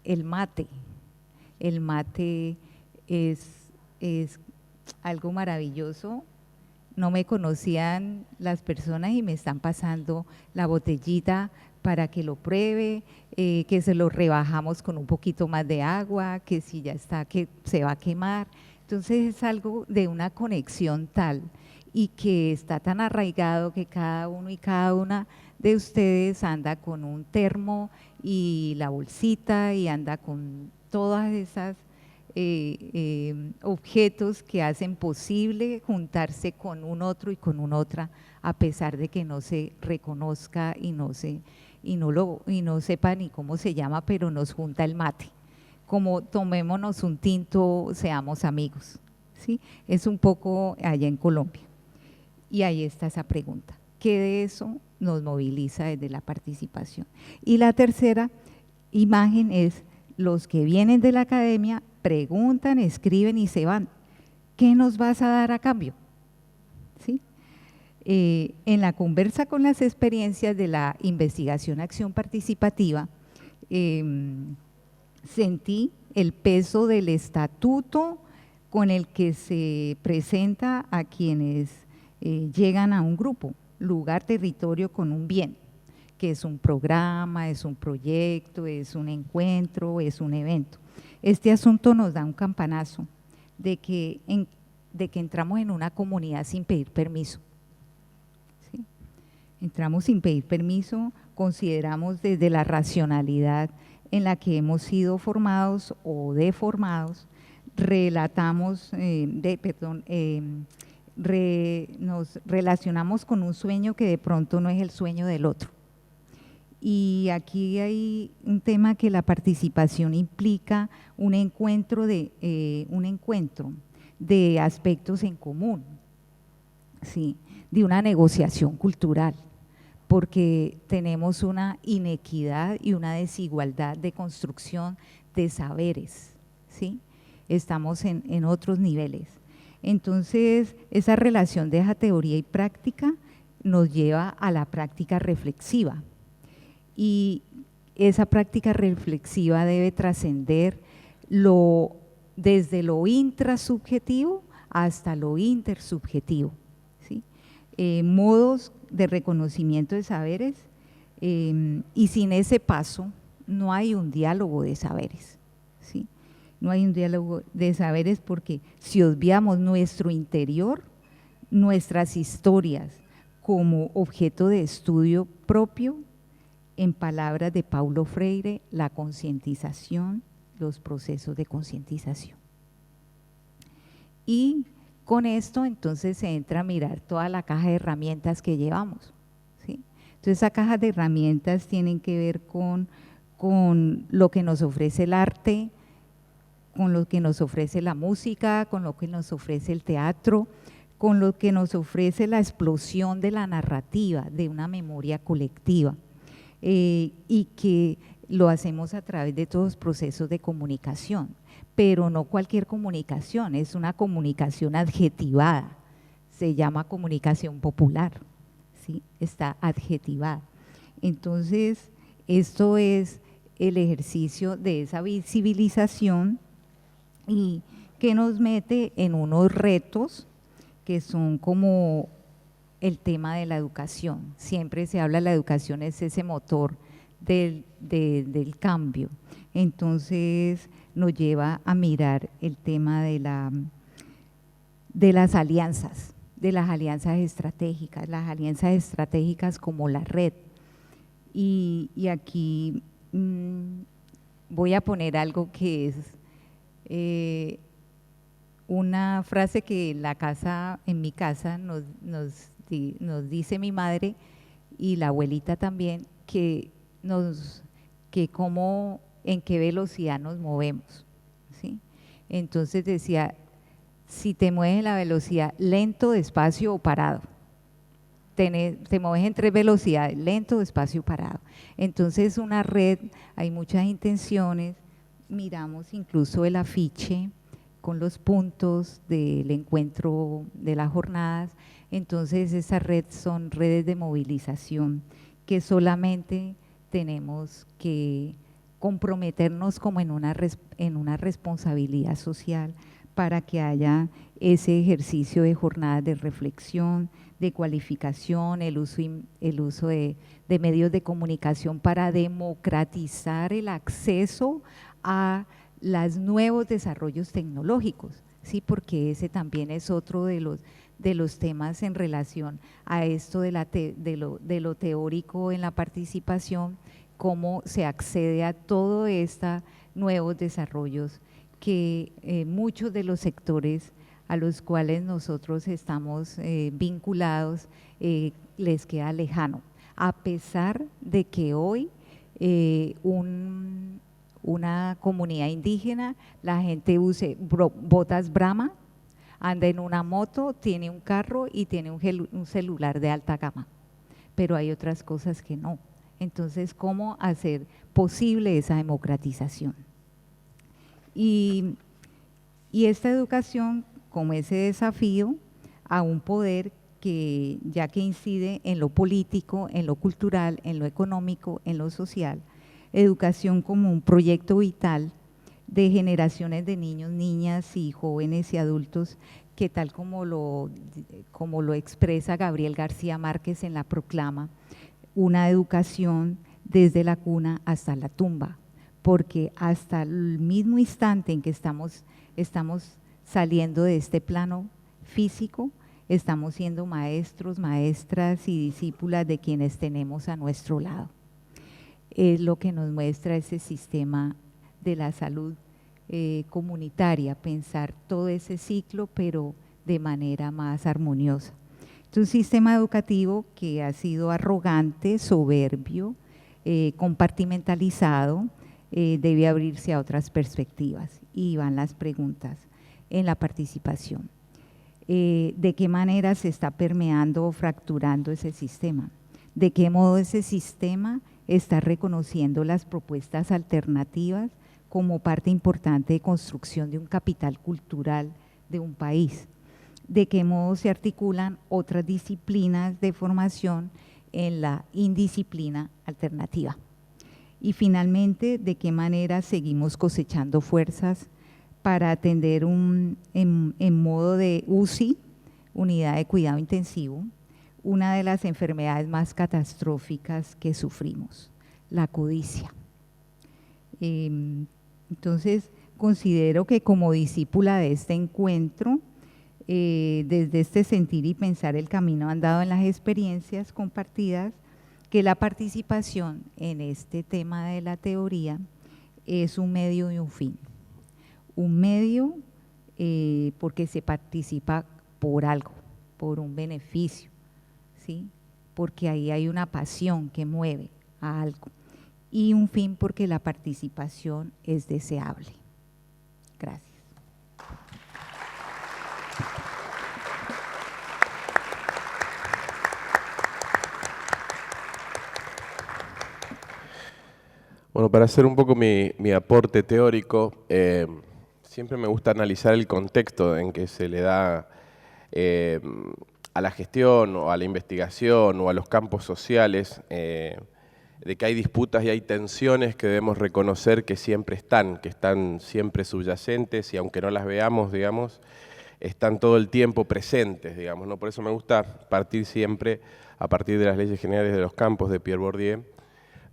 el mate es algo maravilloso. No me conocían las personas y me están pasando la botellita para que lo pruebe, que se lo rebajamos con un poquito más de agua, que si ya está, que se va a quemar. Entonces es algo de una conexión tal y que está tan arraigado que cada uno y cada una de ustedes anda con un termo y la bolsita y anda con todas esas objetos que hacen posible juntarse con un otro y con una otra, a pesar de que no se reconozca y no sepa ni cómo se llama, pero nos junta el mate. Como tomémonos un tinto, seamos amigos, ¿sí? Es un poco allá en Colombia. Y ahí está esa pregunta, ¿qué de eso nos moviliza desde la participación? Y la tercera imagen es los que vienen de la academia, preguntan, escriben y se van. ¿Qué nos vas a dar a cambio? ¿Sí? En la conversa con las experiencias de la investigación acción participativa, sentí el peso del estatuto con el que se presenta a quienes llegan a un grupo, lugar, territorio con un bien, que es un programa, es un proyecto, es un encuentro, es un evento. Este asunto nos da un campanazo de que entramos en una comunidad sin pedir permiso, ¿sí? Entramos sin pedir permiso, consideramos desde la racionalidad en la que hemos sido formados o deformados, nos relacionamos con un sueño que de pronto no es el sueño del otro. Y aquí hay un tema que la participación implica un encuentro de aspectos en común, ¿sí?, de una negociación cultural, porque tenemos una inequidad y una desigualdad de construcción de saberes, ¿sí? Estamos en otros niveles. Entonces, esa relación de esa teoría y práctica nos lleva a la práctica reflexiva. Y esa práctica reflexiva debe trascender desde lo intrasubjetivo hasta lo intersubjetivo, ¿sí? modos de reconocimiento de saberes, y sin ese paso no hay un diálogo de saberes, ¿sí? No hay un diálogo de saberes porque si obviamos nuestro interior, nuestras historias como objeto de estudio propio, en palabras de Paulo Freire, la concientización, los procesos de concientización. Y con esto entonces se entra a mirar toda la caja de herramientas que llevamos, ¿sí? Entonces esa caja de herramientas tienen que ver con lo que nos ofrece el arte, con lo que nos ofrece la música, con lo que nos ofrece el teatro, con lo que nos ofrece la explosión de la narrativa, de una memoria colectiva, y que lo hacemos a través de todos los procesos de comunicación, pero no cualquier comunicación, es una comunicación adjetivada, se llama comunicación popular, ¿sí? Está adjetivada. Entonces, esto es el ejercicio de esa visibilización y que nos mete en unos retos que son como el tema de la educación. Siempre se habla de la educación, es ese motor del cambio. Entonces nos lleva a mirar el tema de las alianzas estratégicas como la red. Y aquí voy a poner algo que es una frase que en mi casa nos dice mi madre y la abuelita también, en qué velocidad nos movemos, ¿sí? Entonces decía, si te mueves en la velocidad lento, despacio o parado, te mueves en 3 velocidades, lento, despacio, parado. Entonces una red, hay muchas intenciones, miramos incluso el afiche con los puntos del encuentro de las jornadas. Entonces esa red son redes de movilización que solamente tenemos que comprometernos como en una responsabilidad social para que haya ese ejercicio de jornadas de reflexión, de cualificación, el uso de medios de comunicación para democratizar el acceso a los nuevos desarrollos tecnológicos, ¿sí? Porque ese también es otro de los temas en relación a esto de lo teórico en la participación, cómo se accede a todos estos nuevos desarrollos que muchos de los sectores a los cuales nosotros estamos vinculados les queda lejano, a pesar de que hoy una comunidad indígena, la gente use botas Brahma, anda en una moto, tiene un carro y tiene un celular de alta gama, pero hay otras cosas que no. Entonces, ¿cómo hacer posible esa democratización? Y esta educación como ese desafío a un poder que ya que incide en lo político, en lo cultural, en lo económico, en lo social, educación como un proyecto vital de generaciones de niños, niñas y jóvenes y adultos que tal como lo expresa Gabriel García Márquez en la proclama, una educación desde la cuna hasta la tumba, porque hasta el mismo instante en que estamos saliendo de este plano físico, estamos siendo maestros, maestras y discípulas de quienes tenemos a nuestro lado. Es lo que nos muestra ese sistema de la salud comunitaria, pensar todo ese ciclo, pero de manera más armoniosa. Es un sistema educativo que ha sido arrogante, soberbio, compartimentalizado, debe abrirse a otras perspectivas. Y van las preguntas en la participación. ¿De qué manera se está permeando o fracturando ese sistema? ¿De qué modo ese sistema está reconociendo las propuestas alternativas como parte importante de construcción de un capital cultural de un país? ¿De qué modo se articulan otras disciplinas de formación en la indisciplina alternativa? Y finalmente, ¿de qué manera seguimos cosechando fuerzas para atender en modo de UCI, unidad de cuidado intensivo, una de las enfermedades más catastróficas que sufrimos, la codicia. Entonces, considero que como discípula de este encuentro, desde este sentir y pensar el camino andado en las experiencias compartidas, que la participación en este tema de la teoría es un medio y un fin. Un medio porque se participa por algo, por un beneficio, ¿sí? Porque ahí hay una pasión que mueve a algo. Y un fin porque la participación es deseable. Gracias. Bueno, para hacer un poco mi aporte teórico, siempre me gusta analizar el contexto en que se le da a la gestión o a la investigación o a los campos sociales, de que hay disputas y hay tensiones que debemos reconocer que están siempre subyacentes y aunque no las veamos, digamos, están todo el tiempo presentes, digamos, ¿no? Por eso me gusta partir siempre a partir de las leyes generales de los campos de Pierre Bourdieu,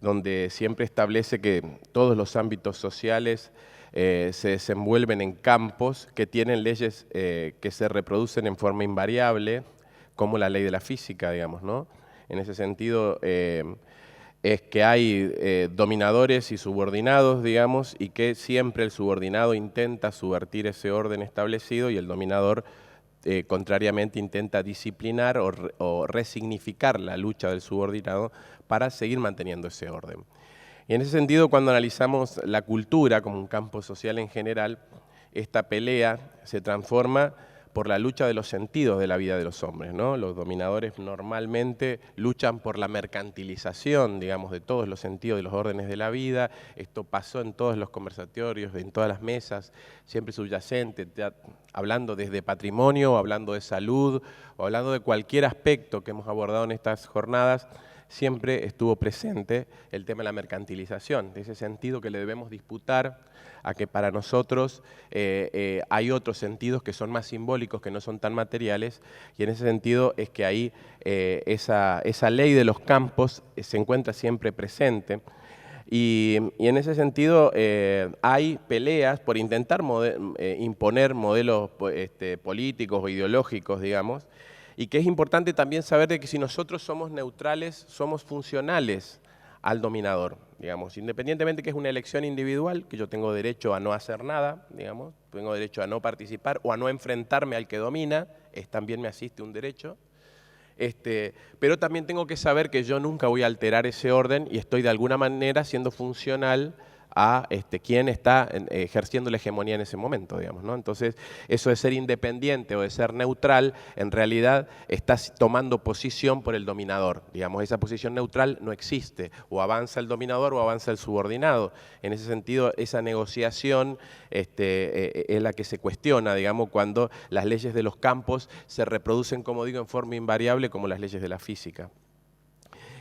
donde siempre establece que todos los ámbitos sociales se desenvuelven en campos que tienen leyes que se reproducen en forma invariable, como la ley de la física, digamos, ¿no? En ese sentido, es que hay dominadores y subordinados, digamos, y que siempre el subordinado intenta subvertir ese orden establecido y el dominador, contrariamente, intenta disciplinar o resignificar la lucha del subordinado para seguir manteniendo ese orden. Y en ese sentido, cuando analizamos la cultura como un campo social en general, esta pelea se transforma por la lucha de los sentidos de la vida de los hombres, ¿no? Los dominadores normalmente luchan por la mercantilización, digamos, de todos los sentidos de los órdenes de la vida. Esto pasó en todos los conversatorios, en todas las mesas, siempre subyacente, hablando desde patrimonio, hablando de salud, o hablando de cualquier aspecto que hemos abordado en estas jornadas, siempre estuvo presente el tema de la mercantilización, de ese sentido que le debemos disputar a que para nosotros hay otros sentidos que son más simbólicos, que no son tan materiales, y en ese sentido es que ahí esa ley de los campos se encuentra siempre presente. Y en ese sentido hay peleas por intentar imponer modelos políticos o ideológicos, digamos, y que es importante también saber de que si nosotros somos neutrales, somos funcionales al dominador, digamos, independientemente que es una elección individual, que yo tengo derecho a no hacer nada, digamos, tengo derecho a no participar o a no enfrentarme al que domina, también me asiste un derecho, pero también tengo que saber que yo nunca voy a alterar ese orden y estoy de alguna manera siendo funcional a quien está ejerciendo la hegemonía en ese momento, digamos, ¿no? Entonces, eso de ser independiente o de ser neutral, en realidad estás tomando posición por el dominador, digamos, esa posición neutral no existe, o avanza el dominador o avanza el subordinado. En ese sentido, esa negociación es la que se cuestiona, digamos, cuando las leyes de los campos se reproducen, como digo, en forma invariable como las leyes de la física.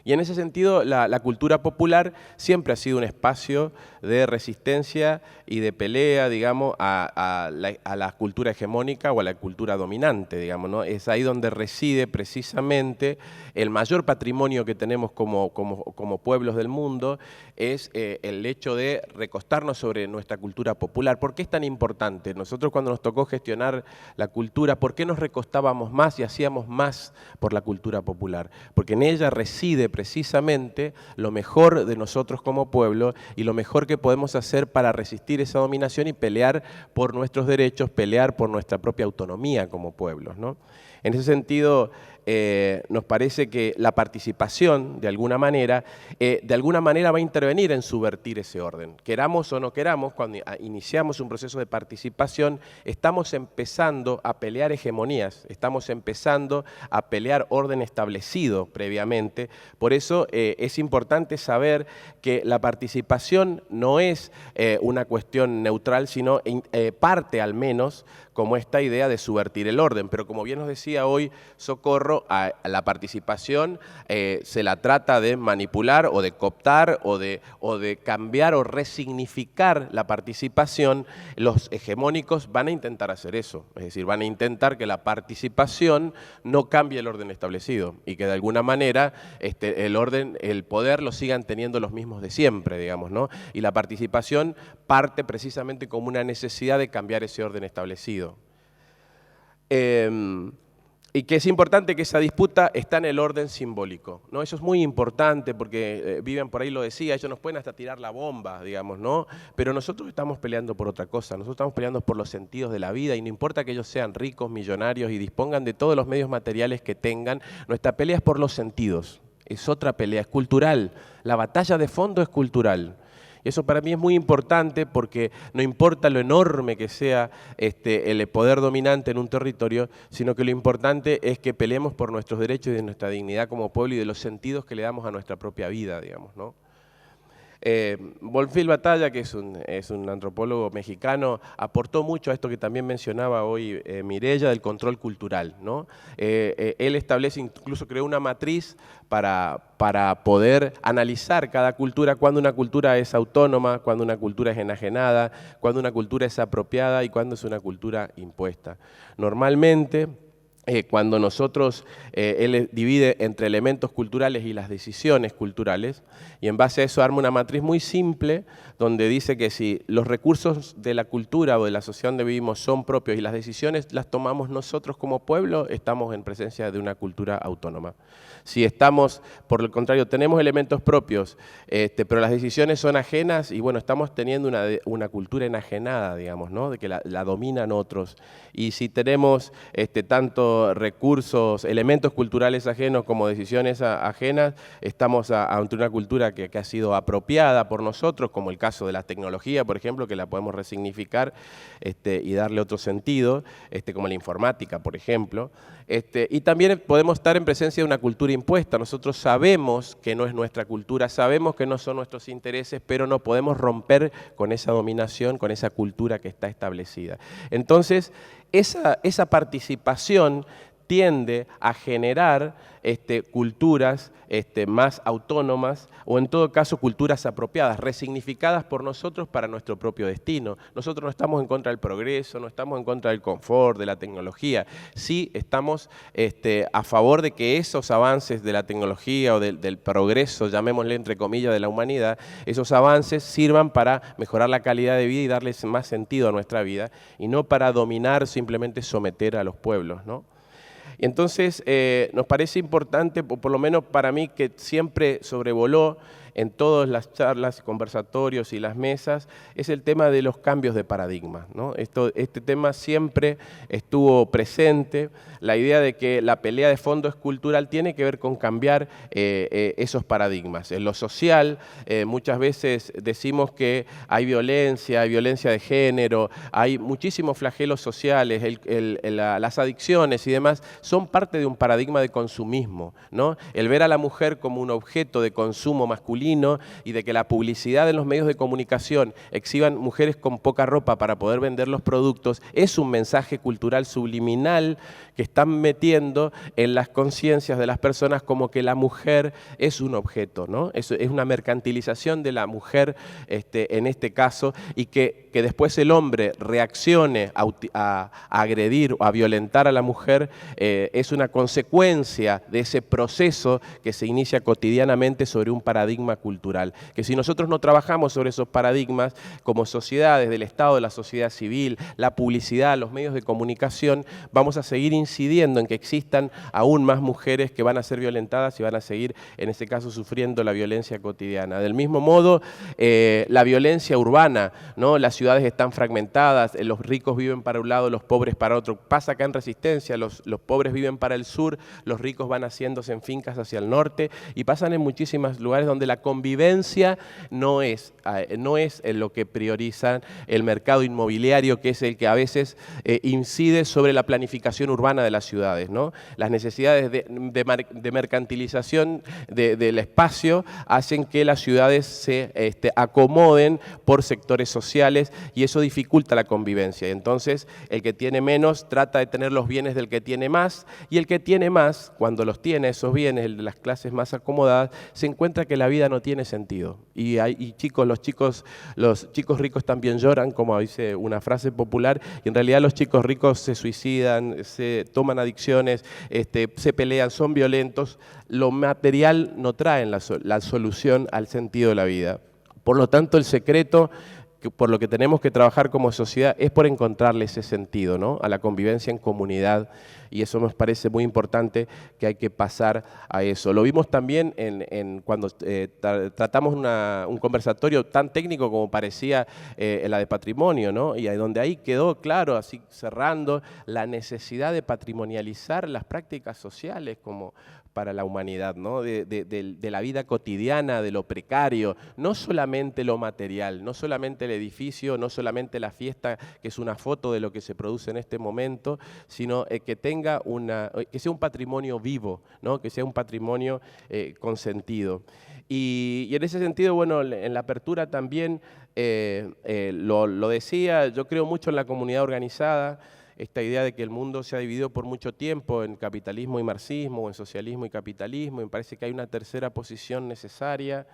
Y en ese sentido, la cultura popular siempre ha sido un espacio de resistencia y de pelea, digamos, a la cultura hegemónica o a la cultura dominante, digamos, ¿no? Es ahí donde reside precisamente el mayor patrimonio que tenemos como pueblos del mundo, es el hecho de recostarnos sobre nuestra cultura popular. ¿Por qué es tan importante? Nosotros cuando nos tocó gestionar la cultura, ¿por qué nos recostábamos más y hacíamos más por la cultura popular? Porque en ella reside precisamente lo mejor de nosotros como pueblo y lo mejor que podemos hacer para resistir esa dominación y pelear por nuestros derechos, pelear por nuestra propia autonomía como pueblos, ¿no? En ese sentido, nos parece que la participación, de alguna manera va a intervenir en subvertir ese orden. Queramos o no queramos, cuando iniciamos un proceso de participación, estamos empezando a pelear hegemonías, estamos empezando a pelear orden establecido previamente. Por eso es importante saber que la participación no es una cuestión neutral, sino parte al menos como esta idea de subvertir el orden. Pero como bien nos decía hoy Socorro, a la participación se la trata de manipular o de cooptar o de cambiar o resignificar la participación. Los hegemónicos van a intentar hacer eso, es decir, van a intentar que la participación no cambie el orden establecido y que de alguna manera el poder lo sigan teniendo los mismos de siempre, digamos, ¿no? Y la participación parte precisamente como una necesidad de cambiar ese orden establecido. Y que es importante que esa disputa está en el orden simbólico, ¿no? Eso es muy importante porque Vivian por ahí lo decía, ellos nos pueden hasta tirar la bomba, digamos, ¿no? Pero nosotros estamos peleando por otra cosa, nosotros estamos peleando por los sentidos de la vida y no importa que ellos sean ricos, millonarios y dispongan de todos los medios materiales que tengan, nuestra pelea es por los sentidos, es otra pelea, es cultural, la batalla de fondo es cultural. Y eso para mí es muy importante porque no importa lo enorme que sea el poder dominante en un territorio, sino que lo importante es que peleemos por nuestros derechos y de nuestra dignidad como pueblo y de los sentidos que le damos a nuestra propia vida, digamos, ¿no? Bonfil Batalla, que es un antropólogo mexicano, aportó mucho a esto que también mencionaba hoy Mireya, del control cultural, ¿no? Él establece, incluso creó una matriz para poder analizar cada cultura, cuando una cultura es autónoma, cuando una cultura es enajenada, cuando una cultura es apropiada y cuando es una cultura impuesta. Normalmente, cuando nosotros, él divide entre elementos culturales y las decisiones culturales, y en base a eso arma una matriz muy simple, donde dice que si los recursos de la cultura o de la sociedad donde vivimos son propios y las decisiones las tomamos nosotros como pueblo, estamos en presencia de una cultura autónoma. Si estamos, por el contrario, tenemos elementos propios, pero las decisiones son ajenas, y bueno, estamos teniendo una cultura enajenada, digamos, ¿no? De que la dominan otros. Y si tenemos tanto recursos, elementos culturales ajenos como decisiones ajenas, estamos ante una cultura que ha sido apropiada por nosotros, como el caso de la tecnología, por ejemplo, que la podemos resignificar y darle otro sentido, como la informática, por ejemplo. Y también podemos estar en presencia de una cultura impuesta. Nosotros sabemos que no es nuestra cultura, sabemos que no son nuestros intereses, pero no podemos romper con esa dominación, con esa cultura que está establecida. Entonces, esa participación tiende a generar culturas más autónomas o en todo caso culturas apropiadas, resignificadas por nosotros para nuestro propio destino. Nosotros no estamos en contra del progreso, no estamos en contra del confort, de la tecnología. Sí estamos a favor de que esos avances de la tecnología o del progreso, llamémosle entre comillas, de la humanidad, esos avances sirvan para mejorar la calidad de vida y darles más sentido a nuestra vida y no para dominar, simplemente someter a los pueblos, ¿no? Y entonces nos parece importante, por lo menos para mí, que siempre sobrevoló en todas las charlas, conversatorios y las mesas, es el tema de los cambios de paradigma, ¿no? Este tema siempre estuvo presente, la idea de que la pelea de fondo es cultural tiene que ver con cambiar esos paradigmas. En lo social, muchas veces decimos que hay violencia de género, hay muchísimos flagelos sociales, las adicciones y demás, son parte de un paradigma de consumismo, ¿no? El ver a la mujer como un objeto de consumo masculino y de que la publicidad en los medios de comunicación exhiban mujeres con poca ropa para poder vender los productos es un mensaje cultural subliminal que están metiendo en las conciencias de las personas como que la mujer es un objeto, ¿no? Es una mercantilización de la mujer en este caso, y que después el hombre reaccione a agredir o a violentar a la mujer es una consecuencia de ese proceso que se inicia cotidianamente sobre un paradigma cultural. Que si nosotros no trabajamos sobre esos paradigmas como sociedad, desde el Estado, de la sociedad civil, la publicidad, los medios de comunicación, vamos a seguir incidiendo en que existan aún más mujeres que van a ser violentadas y van a seguir, en este caso, sufriendo la violencia cotidiana. Del mismo modo, la violencia urbana, ¿no? Las ciudades están fragmentadas, los ricos viven para un lado, los pobres para otro. Pasa acá en Resistencia, los pobres viven para el sur, los ricos van haciéndose en fincas hacia el norte, y pasan en muchísimos lugares donde la convivencia no es lo que prioriza el mercado inmobiliario, que es el que a veces incide sobre la planificación urbana de las ciudades, ¿no? Las necesidades de mercantilización del espacio hacen que las ciudades se acomoden por sectores sociales y eso dificulta la convivencia. Entonces, el que tiene menos trata de tener los bienes del que tiene más, y el que tiene más, cuando los tiene esos bienes, el de las clases más acomodadas, se encuentra que la vida no tiene sentido. Y los chicos ricos también lloran, como dice una frase popular, y en realidad los chicos ricos se suicidan, se toman adicciones, se pelean, son violentos. Lo material no trae la solución al sentido de la vida. Por lo tanto, el secreto por lo que tenemos que trabajar como sociedad es por encontrarle ese sentido, ¿no?, a la convivencia en comunidad, y eso nos parece muy importante, que hay que pasar a eso. Lo vimos también cuando tratamos un conversatorio tan técnico como parecía la de patrimonio, ¿no?, y donde ahí quedó claro, así cerrando, la necesidad de patrimonializar las prácticas sociales como para la humanidad, ¿no?, de la vida cotidiana, de lo precario, no solamente lo material, no solamente el edificio, no solamente la fiesta, que es una foto de lo que se produce en este momento, sino que sea un patrimonio vivo, ¿no?, que sea un patrimonio con sentido. Y en ese sentido, bueno, en la apertura también lo decía, yo creo mucho en la comunidad organizada. Esta idea de que el mundo se ha dividido por mucho tiempo en capitalismo y marxismo, o en socialismo y capitalismo, y me parece que hay una tercera posición necesaria,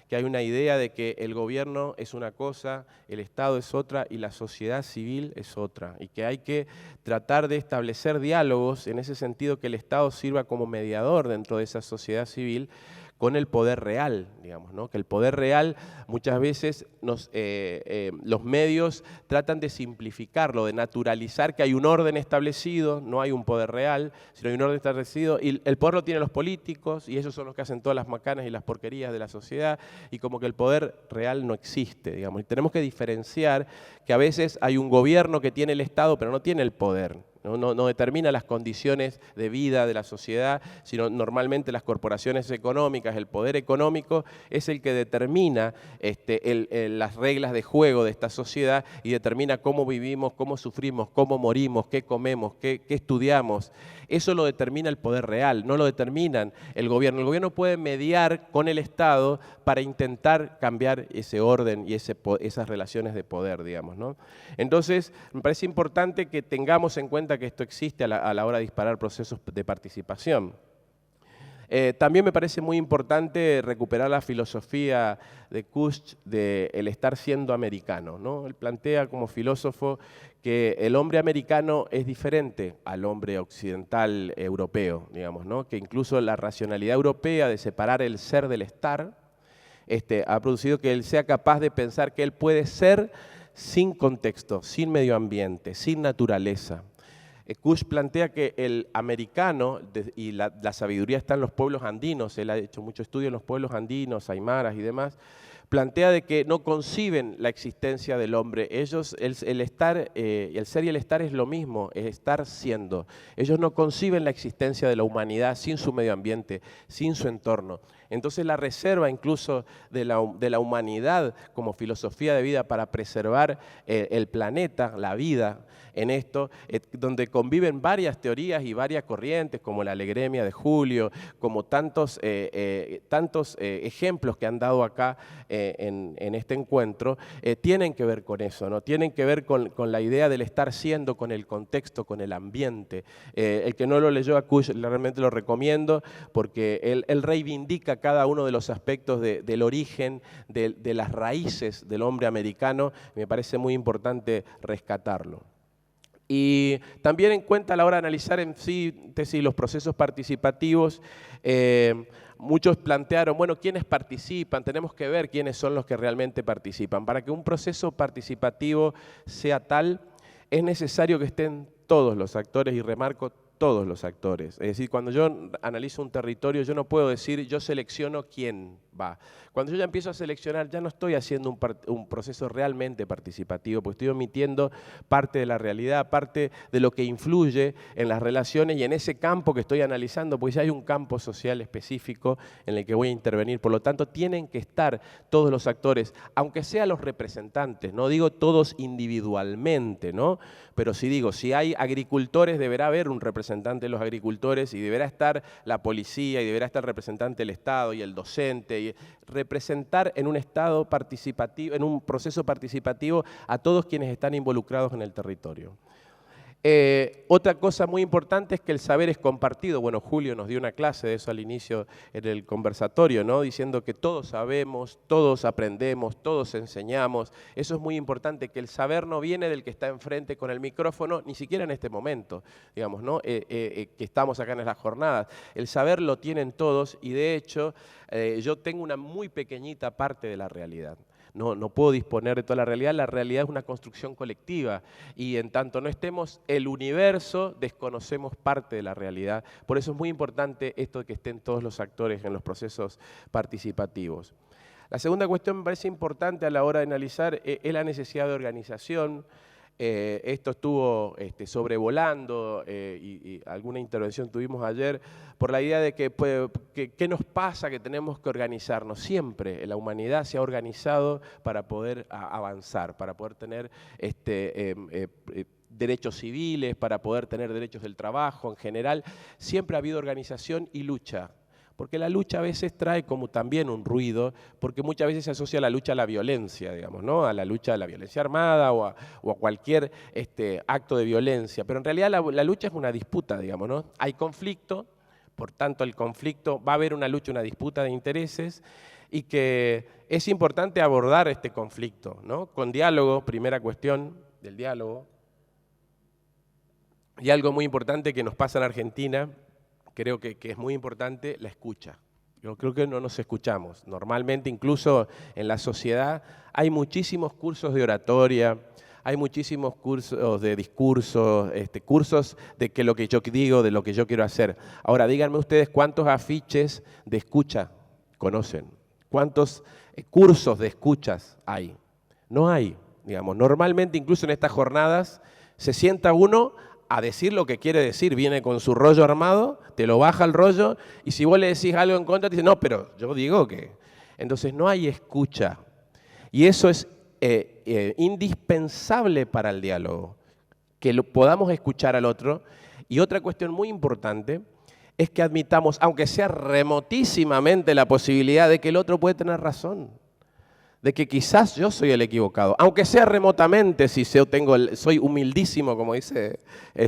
que hay una idea de que el gobierno es una cosa, el Estado es otra y la sociedad civil es otra, y que hay que tratar de establecer diálogos en ese sentido, que el Estado sirva como mediador dentro de esa sociedad civil con el poder real, digamos, ¿no? Que el poder real muchas veces los medios tratan de simplificarlo, de naturalizar que hay un orden establecido, no hay un poder real, sino hay un orden establecido, y el poder lo tienen los políticos, y ellos son los que hacen todas las macanas y las porquerías de la sociedad, y como que el poder real no existe, digamos. Y tenemos que diferenciar que a veces hay un gobierno que tiene el Estado, pero no tiene el poder. No determina las condiciones de vida de la sociedad, sino normalmente las corporaciones económicas, el poder económico es el que determina las reglas de juego de esta sociedad y determina cómo vivimos, cómo sufrimos, cómo morimos, qué comemos, qué estudiamos. Eso lo determina el poder real, no lo determinan el gobierno. El gobierno puede mediar con el Estado para intentar cambiar ese orden y esas relaciones de poder, digamos, ¿no? Entonces, me parece importante que tengamos en cuenta que esto existe a la hora de disparar procesos de participación. También me parece muy importante recuperar la filosofía de Kusch del estar siendo americano, ¿no? Él plantea como filósofo que el hombre americano es diferente al hombre occidental europeo, digamos, ¿no? Que incluso la racionalidad europea de separar el ser del estar ha producido que él sea capaz de pensar que él puede ser sin contexto, sin medio ambiente, sin naturaleza. Kusch plantea que el americano, y la sabiduría está en los pueblos andinos, él ha hecho mucho estudio en los pueblos andinos, aymaras y demás, plantea de que no conciben la existencia del hombre. Ellos, el ser y el estar es lo mismo, es estar siendo. Ellos no conciben la existencia de la humanidad sin su medio ambiente, sin su entorno. Entonces la reserva incluso de la humanidad como filosofía de vida para preservar el planeta, la vida, en esto, donde conviven varias teorías y varias corrientes, como la alegremia de Julio, como tantos ejemplos que han dado acá en este encuentro, tienen que ver con eso, ¿no? Tienen que ver con la idea del estar siendo, con el contexto, con el ambiente. El que no lo leyó a Kusch, realmente lo recomiendo, porque él reivindica cada uno de los aspectos del origen, de las raíces del hombre americano. Me parece muy importante rescatarlo. Y también en cuenta a la hora de analizar en síntesis los procesos participativos, muchos plantearon, bueno, ¿quiénes participan? Tenemos que ver quiénes son los que realmente participan. Para que un proceso participativo sea tal, es necesario que estén todos los actores, y remarco todos los actores. Es decir, cuando yo analizo un territorio, yo no puedo decir yo selecciono quién va. Cuando yo ya empiezo a seleccionar, ya no estoy haciendo un proceso realmente participativo, porque estoy omitiendo parte de la realidad, parte de lo que influye en las relaciones y en ese campo que estoy analizando, porque ya hay un campo social específico en el que voy a intervenir. Por lo tanto, tienen que estar todos los actores, aunque sean los representantes, no digo todos individualmente, ¿no? Pero sí digo, si hay agricultores, deberá haber un representante de los agricultores y deberá estar la policía y deberá estar el representante del Estado y el docente, y representar en un estado participativo, en un proceso participativo a todos quienes están involucrados en el territorio. Otra cosa muy importante es que el saber es compartido. Bueno, Julio nos dio una clase de eso al inicio en el conversatorio, ¿no? Diciendo que todos sabemos, todos aprendemos, todos enseñamos. Eso es muy importante, que el saber no viene del que está enfrente con el micrófono, ni siquiera en este momento, digamos, ¿no? Que estamos acá en las jornadas. El saber lo tienen todos y de hecho yo tengo una muy pequeñita parte de la realidad. No puedo disponer de toda la realidad es una construcción colectiva y en tanto no estemos el universo, desconocemos parte de la realidad. Por eso es muy importante esto de que estén todos los actores en los procesos participativos. La segunda cuestión me parece importante a la hora de analizar es la necesidad de organización. Esto estuvo sobrevolando y alguna intervención tuvimos ayer por la idea de que ¿qué nos pasa? Que tenemos que organizarnos. Siempre la humanidad se ha organizado para poder avanzar, para poder tener derechos civiles, para poder tener derechos del trabajo en general. Siempre ha habido organización y lucha. Porque la lucha a veces trae como también un ruido, porque muchas veces se asocia la lucha a la violencia, digamos, ¿no? A la lucha de la violencia armada o a cualquier acto de violencia. Pero en realidad la lucha es una disputa, digamos, ¿no? Hay conflicto, por tanto el conflicto, va a haber una lucha, una disputa de intereses, y que es importante abordar este conflicto, ¿no? Con diálogo, primera cuestión del diálogo. Y algo muy importante que nos pasa en Argentina, creo que es muy importante, la escucha. Yo creo que no nos escuchamos. Normalmente, incluso en la sociedad, hay muchísimos cursos de oratoria, hay muchísimos cursos de discurso, cursos de que lo que yo digo, de lo que yo quiero hacer. Ahora, díganme ustedes cuántos afiches de escucha conocen, cuántos cursos de escuchas hay. No hay, digamos. Normalmente, incluso en estas jornadas, se sienta uno a decir lo que quiere decir, viene con su rollo armado, te lo baja el rollo, y si vos le decís algo en contra, te dice, no, pero yo digo que... Entonces no hay escucha. Y eso es indispensable para el diálogo, que podamos escuchar al otro. Y otra cuestión muy importante es que admitamos, aunque sea remotísimamente, la posibilidad de que el otro puede tener razón, de que quizás yo soy el equivocado, aunque sea remotamente, si soy humildísimo, como dice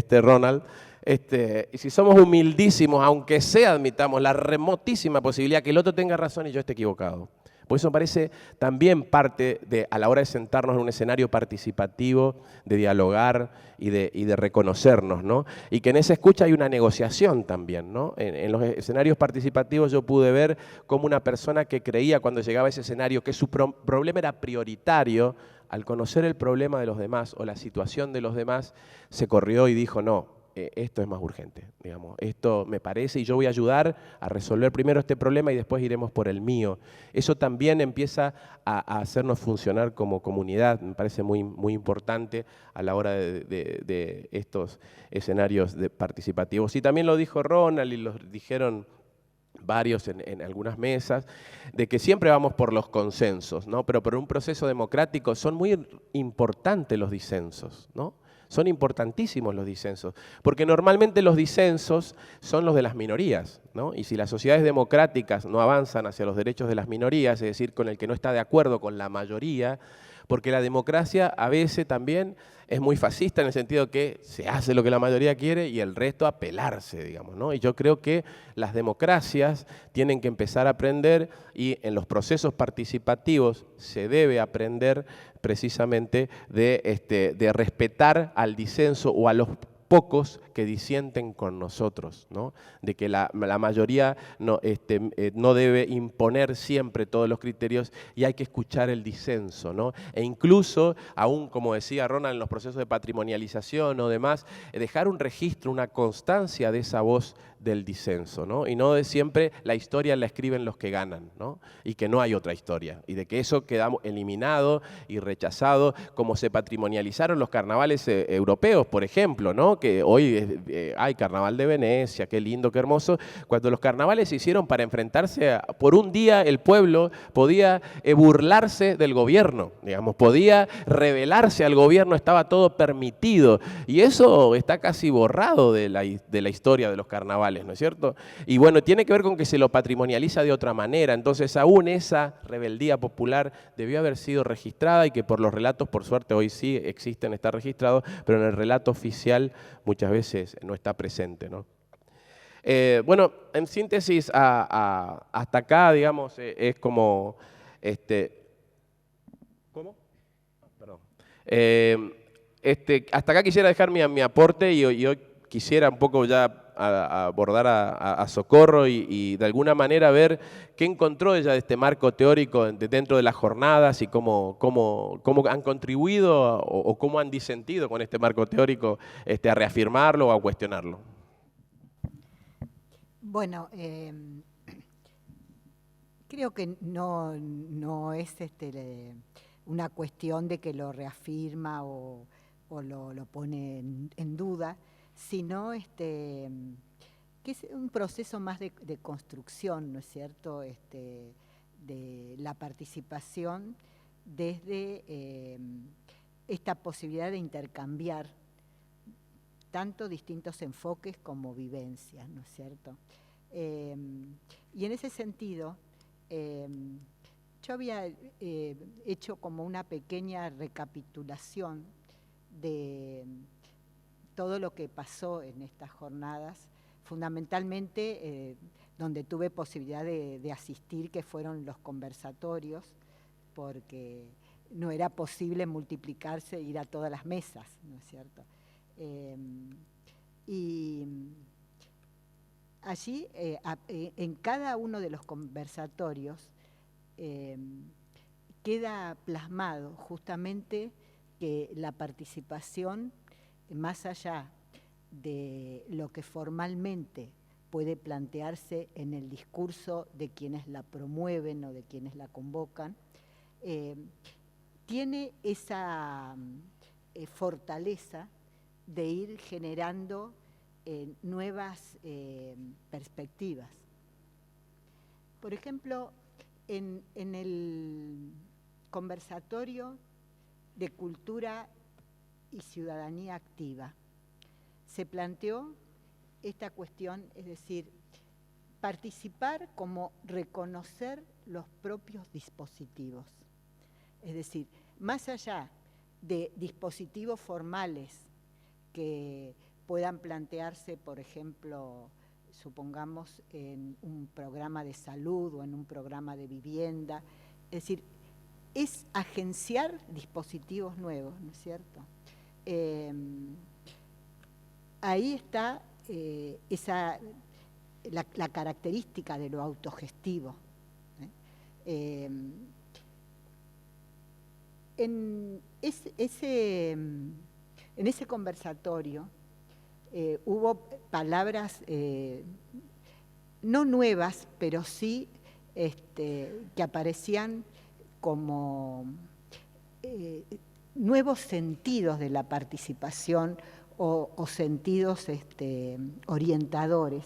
Ronald, y si somos humildísimos, aunque sea admitamos la remotísima posibilidad que el otro tenga razón y yo esté equivocado. Por eso me parece también parte a la hora de sentarnos en un escenario participativo, de dialogar y de reconocernos, ¿no? Y que en esa escucha hay una negociación también, ¿no? En los escenarios participativos yo pude ver cómo una persona que creía cuando llegaba a ese escenario que su problema era prioritario, al conocer el problema de los demás o la situación de los demás, se corrió y dijo, no, esto es más urgente, digamos, esto me parece y yo voy a ayudar a resolver primero este problema y después iremos por el mío. Eso también empieza a hacernos funcionar como comunidad, me parece muy, muy importante a la hora de estos escenarios participativos. Y también lo dijo Ronald y lo dijeron varios en algunas mesas, de que siempre vamos por los consensos, ¿no? Pero por un proceso democrático son muy importantes los disensos, ¿no? Son importantísimos los disensos, porque normalmente los disensos son los de las minorías, ¿no? Y si las sociedades democráticas no avanzan hacia los derechos de las minorías, es decir, con el que no está de acuerdo con la mayoría, porque la democracia a veces también es muy fascista en el sentido que se hace lo que la mayoría quiere y el resto a pelarse, digamos, ¿no? Y yo creo que las democracias tienen que empezar a aprender y en los procesos participativos se debe aprender precisamente de respetar al disenso o a los pocos que disienten con nosotros, ¿no? De que la mayoría no debe imponer siempre todos los criterios y hay que escuchar el disenso, ¿no? E incluso, aún como decía Ronald, en los procesos de patrimonialización o demás, dejar un registro, una constancia de esa voz del disenso, ¿no? Y no de siempre la historia la escriben los que ganan, ¿no? Y que no hay otra historia, y de que eso queda eliminado y rechazado, como se patrimonializaron los carnavales europeos, por ejemplo, ¿no? Que hoy hay carnaval de Venecia, qué lindo, qué hermoso, cuando los carnavales se hicieron para enfrentarse por un día el pueblo podía burlarse del gobierno, digamos, podía rebelarse al gobierno, estaba todo permitido, y eso está casi borrado de la historia de los carnavales, ¿no es cierto? Y bueno, tiene que ver con que se lo patrimonializa de otra manera, entonces aún esa rebeldía popular debió haber sido registrada y que por los relatos, por suerte, hoy sí existen, está registrado, pero en el relato oficial muchas veces no está presente, ¿no? Bueno, en síntesis, hasta acá, digamos, es como... ¿Cómo? Perdón. Hasta acá quisiera dejar mi aporte y hoy quisiera un poco ya abordar a Socorro y de alguna manera ver qué encontró ella de este marco teórico dentro de las jornadas y cómo han contribuido o cómo han disentido con este marco teórico a reafirmarlo o a cuestionarlo. Bueno, creo que no es una cuestión de que lo reafirma o lo pone en duda, sino que es un proceso más de construcción, ¿no es cierto?, de la participación desde esta posibilidad de intercambiar tanto distintos enfoques como vivencias, ¿no es cierto? Y en ese sentido, yo había hecho como una pequeña recapitulación de todo lo que pasó en estas jornadas, fundamentalmente donde tuve posibilidad de asistir, que fueron los conversatorios, porque no era posible multiplicarse e ir a todas las mesas, ¿no es cierto? Y allí, en cada uno de los conversatorios, queda plasmado justamente que la participación, más allá de lo que formalmente puede plantearse en el discurso de quienes la promueven o de quienes la convocan, tiene esa fortaleza de ir generando nuevas perspectivas. Por ejemplo, en el conversatorio de cultura y ciudadanía activa se planteó esta cuestión, es decir, participar como reconocer los propios dispositivos. Es decir, más allá de dispositivos formales que puedan plantearse, por ejemplo, supongamos en un programa de salud o en un programa de vivienda, es decir, es agenciar dispositivos nuevos, ¿no es cierto? Ahí está la característica de lo autogestivo. En ese conversatorio hubo palabras no nuevas, pero sí que aparecían como nuevos sentidos de la participación o sentidos orientadores.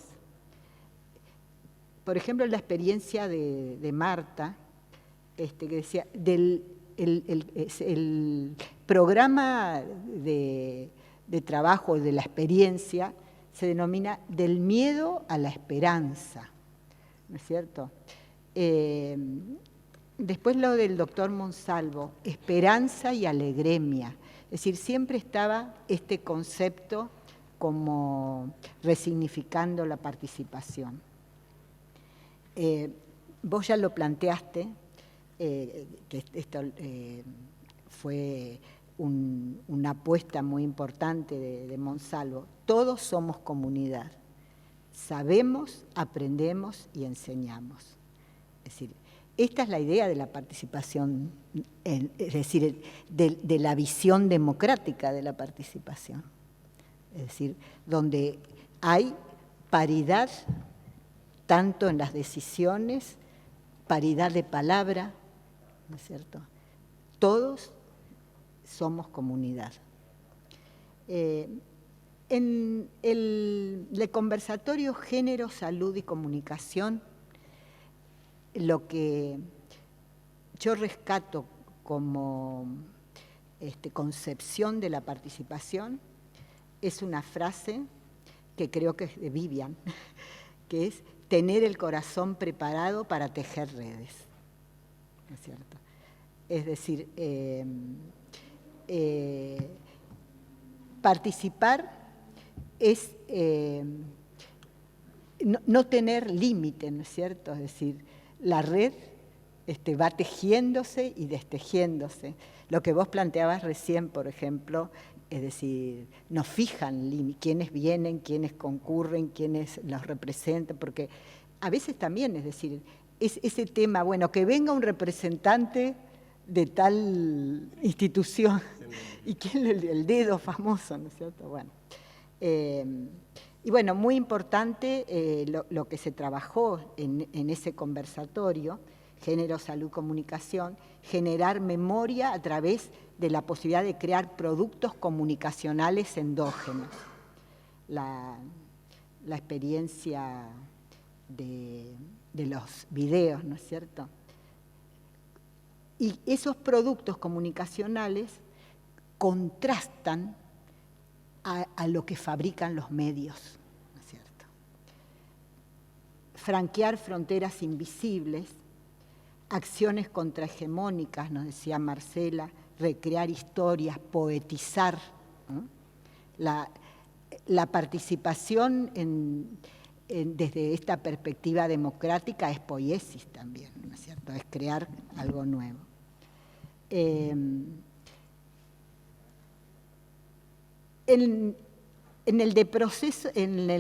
Por ejemplo, la experiencia de Marta, que decía, el programa de trabajo de la experiencia se denomina del miedo a la esperanza, ¿no es cierto? Después lo del doctor Monsalvo, esperanza y alegremia. Es decir, siempre estaba este concepto como resignificando la participación. Vos ya lo planteaste, que esto fue una apuesta muy importante de Monsalvo. Todos somos comunidad. Sabemos, aprendemos y enseñamos. Es decir, esta es la idea de la participación, es decir, de la visión democrática de la participación. Es decir, donde hay paridad, tanto en las decisiones, paridad de palabra, ¿no es cierto? Todos somos comunidad. En el conversatorio Género, Salud y Comunicación, lo que yo rescato como concepción de la participación es una frase que creo que es de Vivian, que es tener el corazón preparado para tejer redes, ¿no es cierto? Es decir, participar es no tener límite, ¿no es cierto? Es decir, la red va tejiéndose y destejiéndose. Lo que vos planteabas recién, por ejemplo, es decir, nos fijan quiénes vienen, quiénes concurren, quiénes los representan, porque a veces también, es decir, es ese tema, bueno, que venga un representante de tal institución, y quién el dedo famoso, ¿no es cierto? Bueno, y bueno, muy importante lo que se trabajó en ese conversatorio, Género, Salud, Comunicación, generar memoria a través de la posibilidad de crear productos comunicacionales endógenos. La experiencia de los videos, ¿no es cierto? Y esos productos comunicacionales contrastan a lo que fabrican los medios, ¿no es cierto? Franquear fronteras invisibles, acciones contrahegemónicas, nos decía Marcela, recrear historias, poetizar, ¿no? La participación desde esta perspectiva democrática es poiesis también, ¿no es cierto? Es crear algo nuevo. En el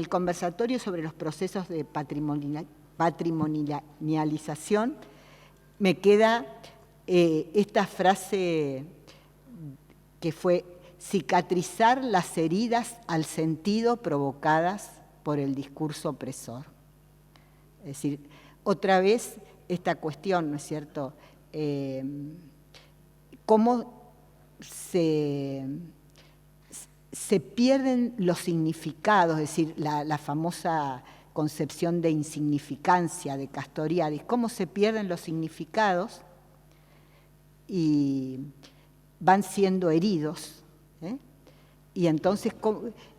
conversatorio sobre los procesos de patrimonialización, me queda esta frase que fue cicatrizar las heridas al sentido provocadas por el discurso opresor. Es decir, otra vez esta cuestión, ¿no es cierto? Cómo se pierden los significados, es decir, la famosa concepción de insignificancia de Castoriadis, cómo se pierden los significados y van siendo heridos, ¿eh? Y entonces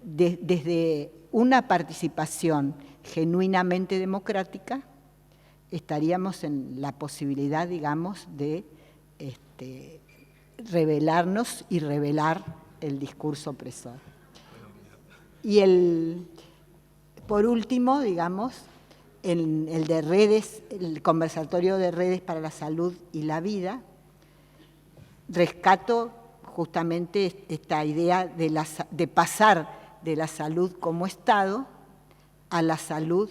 desde una participación genuinamente democrática estaríamos en la posibilidad, digamos, de revelarnos y revelar el discurso opresor. Y por último, digamos, el de redes, el conversatorio de redes para la salud y la vida, rescato justamente esta idea de pasar de la salud como Estado a la salud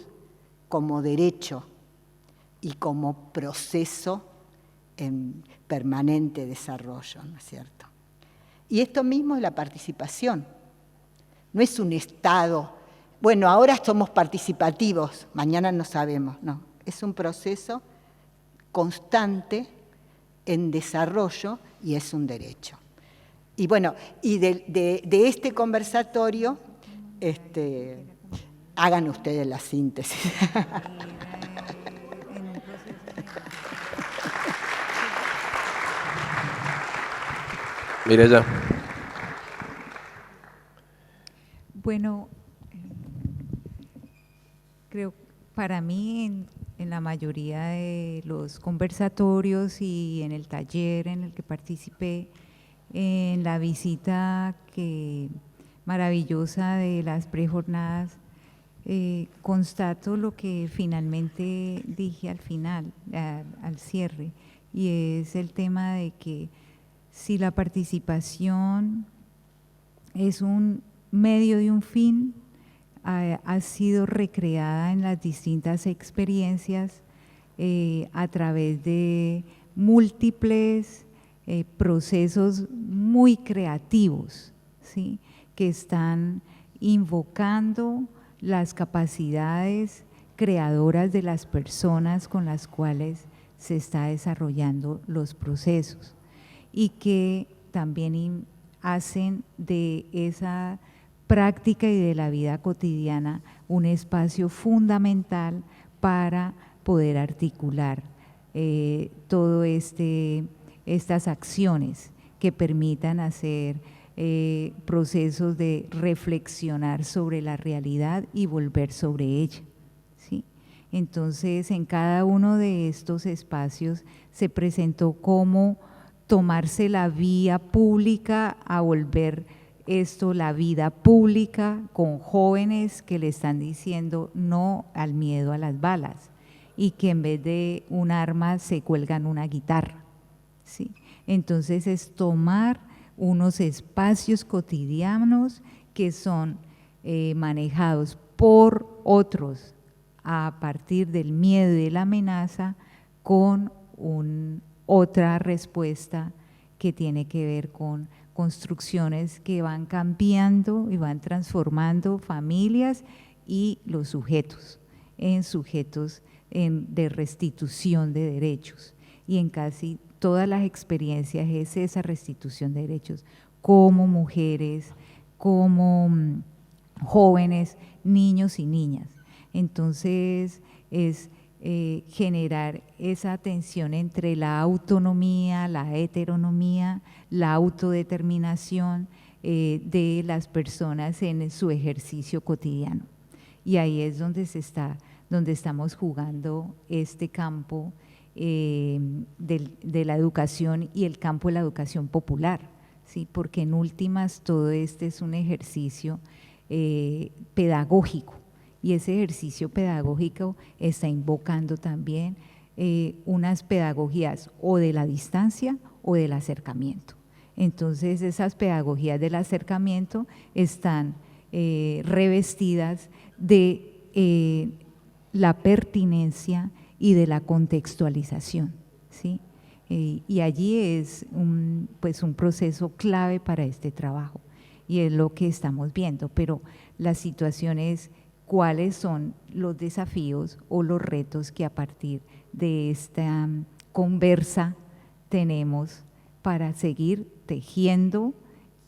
como derecho y como proceso en permanente desarrollo, ¿no es cierto? Y esto mismo es la participación. No es un Estado, bueno, ahora somos participativos, mañana no sabemos, no. Es un proceso constante en desarrollo y es un derecho. Y bueno, y de este conversatorio, hagan ustedes la síntesis. Mira ya. Bueno, creo para mí en la mayoría de los conversatorios y en el taller en el que participé, en la visita maravillosa de las prejornadas, constato lo que finalmente dije al final, al cierre, y es el tema de que si la participación es un medio de un fin, ha sido recreada en las distintas experiencias a través de múltiples procesos muy creativos, ¿sí? Que están invocando las capacidades creadoras de las personas con las cuales se está desarrollando los procesos y que también hacen de esa práctica y de la vida cotidiana un espacio fundamental para poder articular todo estas acciones que permitan hacer procesos de reflexionar sobre la realidad y volver sobre ella, ¿sí? Entonces, en cada uno de estos espacios se presentó cómo tomarse la vía pública a volver esto la vida pública con jóvenes que le están diciendo no al miedo a las balas y que en vez de un arma se cuelgan una guitarra, ¿sí? Entonces es tomar unos espacios cotidianos que son manejados por otros a partir del miedo y de la amenaza con otra respuesta que tiene que ver con construcciones que van cambiando y van transformando familias y los sujetos en sujetos de restitución de derechos. Y en casi todas las experiencias es esa restitución de derechos, como mujeres, como jóvenes, niños y niñas. Entonces es generar esa tensión entre la autonomía, la heteronomía, la autodeterminación de las personas en su ejercicio cotidiano. Y ahí es donde estamos jugando este campo de la educación y el campo de la educación popular, ¿sí? Porque en últimas todo este es un ejercicio pedagógico. Y ese ejercicio pedagógico está invocando también unas pedagogías o de la distancia o del acercamiento. Entonces esas pedagogías del acercamiento están revestidas de la pertinencia y de la contextualización, ¿sí? Y allí es un proceso clave para este trabajo y es lo que estamos viendo, pero la situación es cuáles son los desafíos o los retos que a partir de esta conversa tenemos para seguir tejiendo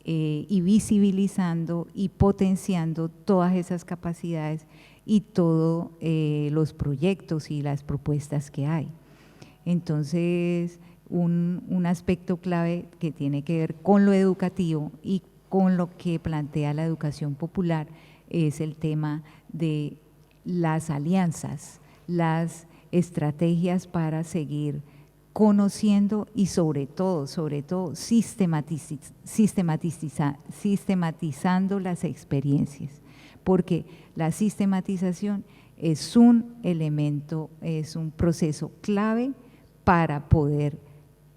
y visibilizando y potenciando todas esas capacidades y todos los proyectos y las propuestas que hay. Entonces, un aspecto clave que tiene que ver con lo educativo y con lo que plantea la educación popular es el tema de las alianzas, las estrategias para seguir conociendo y sobre todo sistematizando las experiencias, porque la sistematización es un elemento, es un proceso clave para poder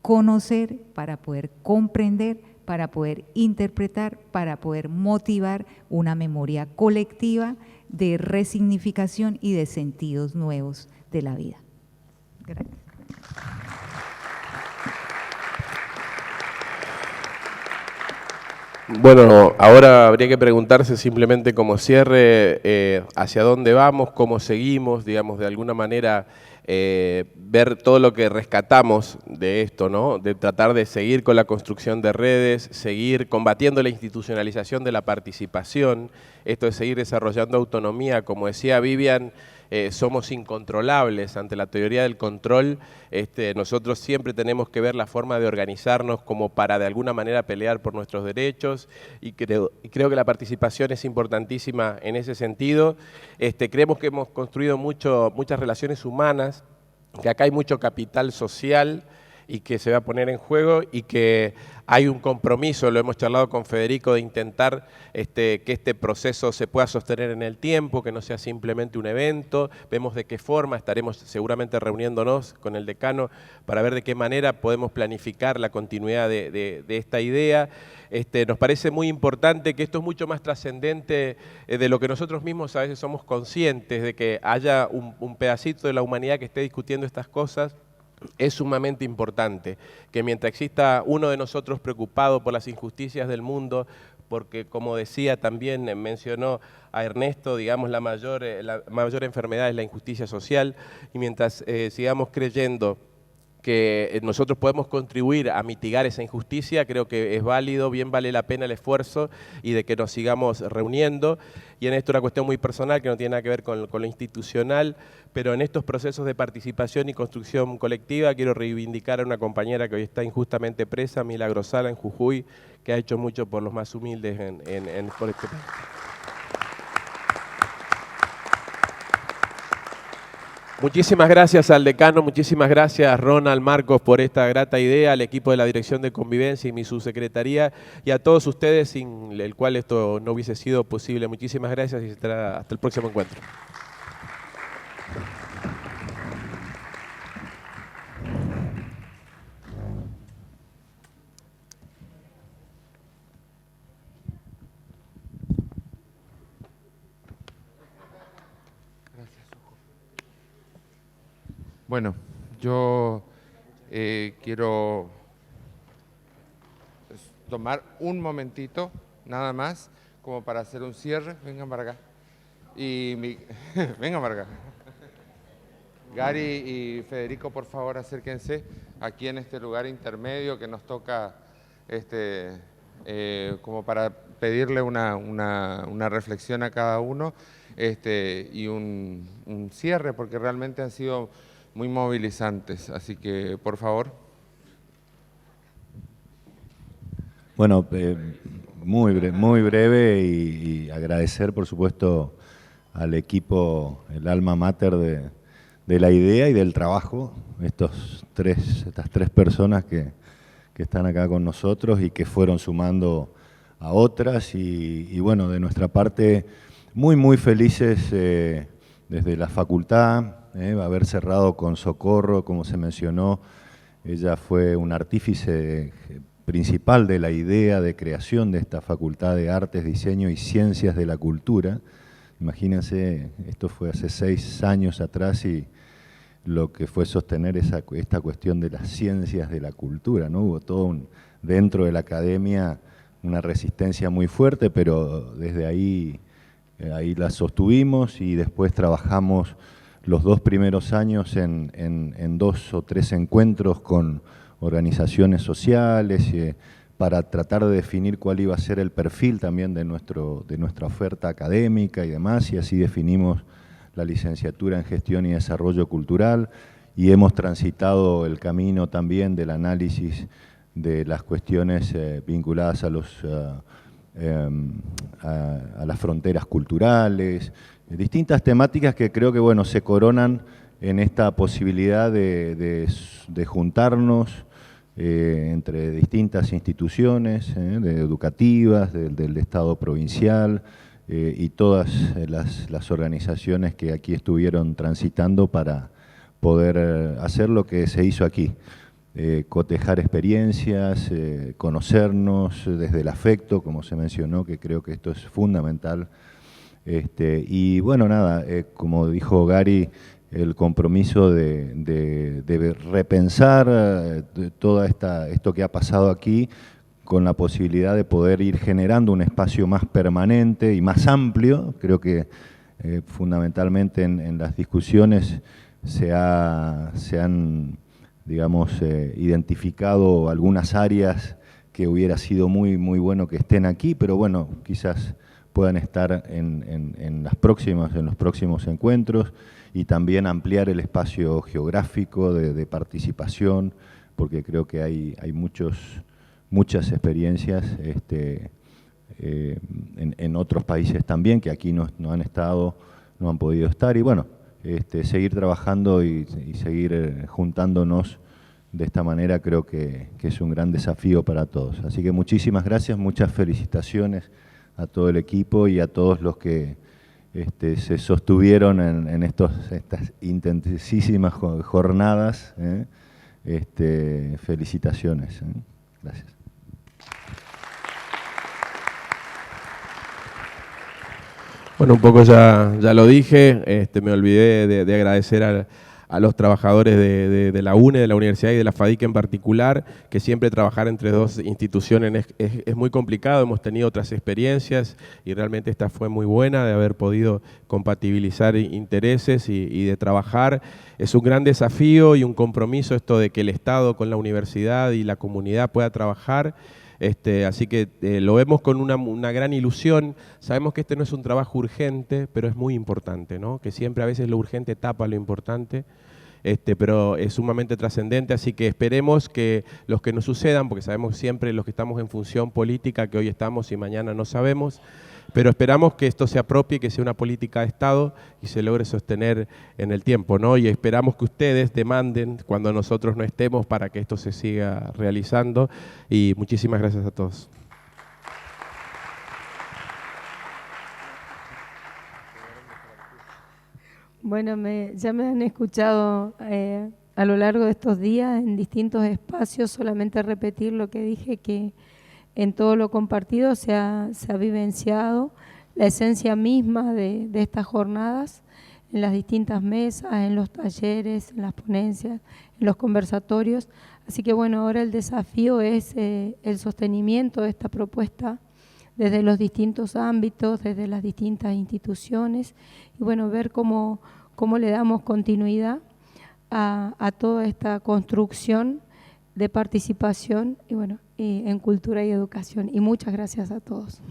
conocer, para poder comprender, para poder interpretar, para poder motivar una memoria colectiva de resignificación y de sentidos nuevos de la vida. Gracias. Bueno, ahora habría que preguntarse simplemente como cierre hacia dónde vamos, cómo seguimos, digamos, de alguna manera ver todo lo que rescatamos de esto, ¿no? De tratar de seguir con la construcción de redes, seguir combatiendo la institucionalización de la participación, esto de seguir desarrollando autonomía, como decía Vivian, somos incontrolables ante la teoría del control, nosotros siempre tenemos que ver la forma de organizarnos como para de alguna manera pelear por nuestros derechos y creo que la participación es importantísima en ese sentido. Creemos que hemos construido muchas relaciones humanas, que acá hay mucho capital social y que se va a poner en juego y que hay un compromiso, lo hemos charlado con Federico, de intentar que este proceso se pueda sostener en el tiempo, que no sea simplemente un evento. Vemos de qué forma, estaremos seguramente reuniéndonos con el decano para ver de qué manera podemos planificar la continuidad de esta idea. Nos parece muy importante que esto es mucho más trascendente de lo que nosotros mismos a veces somos conscientes, de que haya un pedacito de la humanidad que esté discutiendo estas cosas. Es sumamente importante que mientras exista uno de nosotros preocupado por las injusticias del mundo, porque como decía también mencionó a Ernesto, digamos la mayor enfermedad es la injusticia social, y mientras sigamos creyendo que nosotros podemos contribuir a mitigar esa injusticia, creo que es válido, bien vale la pena el esfuerzo y de que nos sigamos reuniendo. Y en esto una cuestión muy personal que no tiene nada que ver con lo institucional, pero en estos procesos de participación y construcción colectiva quiero reivindicar a una compañera que hoy está injustamente presa, Milagro Sala, en Jujuy, que ha hecho mucho por los más humildes por este país. Muchísimas gracias al decano, muchísimas gracias Ronald, Marcos por esta grata idea, al equipo de la Dirección de Convivencia y mi subsecretaría y a todos ustedes sin el cual esto no hubiese sido posible. Muchísimas gracias y hasta el próximo encuentro. Bueno, yo quiero tomar un momentito, nada más, como para hacer un cierre. Vengan para acá. Vengan para acá. Gary y Federico, por favor, acérquense aquí en este lugar intermedio que nos toca como para pedirle una reflexión a cada uno y un cierre, porque realmente han sido muy movilizantes, así que por favor. Bueno, muy breve y agradecer por supuesto al equipo, el alma mater de la idea y del trabajo, estas tres personas que están acá con nosotros y que fueron sumando a otras y bueno, de nuestra parte muy felices desde la facultad, haber cerrado con Socorro, como se mencionó, ella fue un artífice principal de la idea de creación de esta Facultad de Artes, Diseño y Ciencias de la Cultura. Imagínense, esto fue hace 6 años atrás y lo que fue sostener esta cuestión de las ciencias de la cultura, ¿no? Hubo todo dentro de la academia una resistencia muy fuerte, pero desde ahí la sostuvimos y después trabajamos los 2 primeros años en 2 o 3 encuentros con organizaciones sociales para tratar de definir cuál iba a ser el perfil también de nuestra oferta académica y demás, y así definimos la licenciatura en Gestión y Desarrollo Cultural y hemos transitado el camino también del análisis de las cuestiones vinculadas a las fronteras culturales, distintas temáticas que creo que bueno, se coronan en esta posibilidad de juntarnos entre distintas instituciones educativas, del Estado provincial y todas las organizaciones que aquí estuvieron transitando para poder hacer lo que se hizo aquí. Cotejar experiencias, conocernos desde el afecto, como se mencionó, que creo que esto es fundamental. Y bueno, nada, como dijo Gary, el compromiso de repensar todo esto que ha pasado aquí con la posibilidad de poder ir generando un espacio más permanente y más amplio. Creo que fundamentalmente en las discusiones se han digamos, identificado algunas áreas que hubiera sido muy bueno que estén aquí, pero bueno, quizás puedan estar en los próximos encuentros y también ampliar el espacio geográfico de participación, porque creo que hay muchas experiencias en otros países también que aquí no han estado, no han podido estar, y bueno, seguir trabajando y seguir juntándonos de esta manera creo que es un gran desafío para todos. Así que muchísimas gracias, muchas felicitaciones a todo el equipo y a todos los que se sostuvieron en estas intensísimas jornadas. Felicitaciones. Gracias. Bueno, un poco ya lo dije, me olvidé de agradecer a los trabajadores de la UNE, de la universidad y de la FADIC en particular, que siempre trabajar entre dos instituciones es muy complicado. Hemos tenido otras experiencias y realmente esta fue muy buena, de haber podido compatibilizar intereses y de trabajar. Es un gran desafío y un compromiso esto de que el Estado con la universidad y la comunidad pueda trabajar. Así que lo vemos con una gran ilusión. Sabemos que este no es un trabajo urgente, pero es muy importante, ¿no? Que siempre a veces lo urgente tapa lo importante, pero es sumamente trascendente, así que esperemos que los que nos sucedan, porque sabemos siempre los que estamos en función política, que hoy estamos y mañana no sabemos, pero esperamos que esto se apropie, que sea una política de Estado y se logre sostener en el tiempo, ¿no? Y esperamos que ustedes demanden cuando nosotros no estemos para que esto se siga realizando. Y muchísimas gracias a todos. Bueno, ya me han escuchado a lo largo de estos días en distintos espacios, solamente repetir lo que dije, que en todo lo compartido se ha vivenciado la esencia misma de estas jornadas, en las distintas mesas, en los talleres, en las ponencias, en los conversatorios. Así que bueno, ahora el desafío es el sostenimiento de esta propuesta desde los distintos ámbitos, desde las distintas instituciones, y bueno, ver cómo le damos continuidad a toda esta construcción de participación y bueno, en cultura y educación. Y muchas gracias a todos.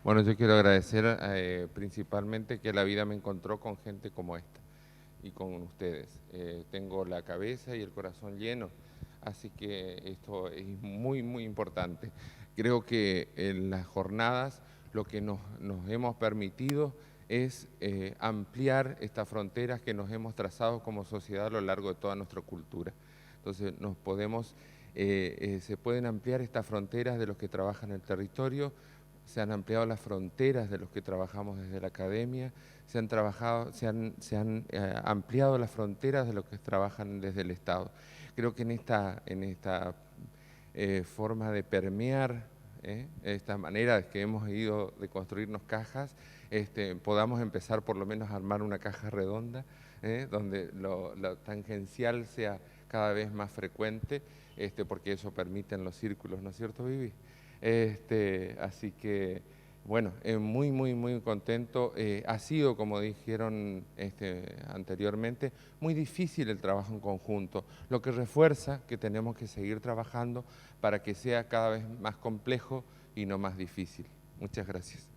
Bueno, yo quiero agradecer principalmente que la vida me encontró con gente como esta y con ustedes. Tengo la cabeza y el corazón lleno, así que esto es muy, muy importante. Creo que en las jornadas lo que nos hemos permitido es ampliar estas fronteras que nos hemos trazado como sociedad a lo largo de toda nuestra cultura. Entonces se pueden ampliar estas fronteras de los que trabajan en el territorio, se han ampliado las fronteras de los que trabajamos desde la academia, se han ampliado las fronteras de los que trabajan desde el Estado. Creo que en esta forma de permear, esta manera que hemos ido de construirnos cajas, podamos empezar por lo menos a armar una caja redonda, donde lo tangencial sea cada vez más frecuente, porque eso permiten los círculos, ¿no es cierto, Vivi? Así que, bueno, muy, muy, muy contento. Ha sido, como dijeron anteriormente, muy difícil el trabajo en conjunto, lo que refuerza que tenemos que seguir trabajando para que sea cada vez más complejo y no más difícil. Muchas gracias.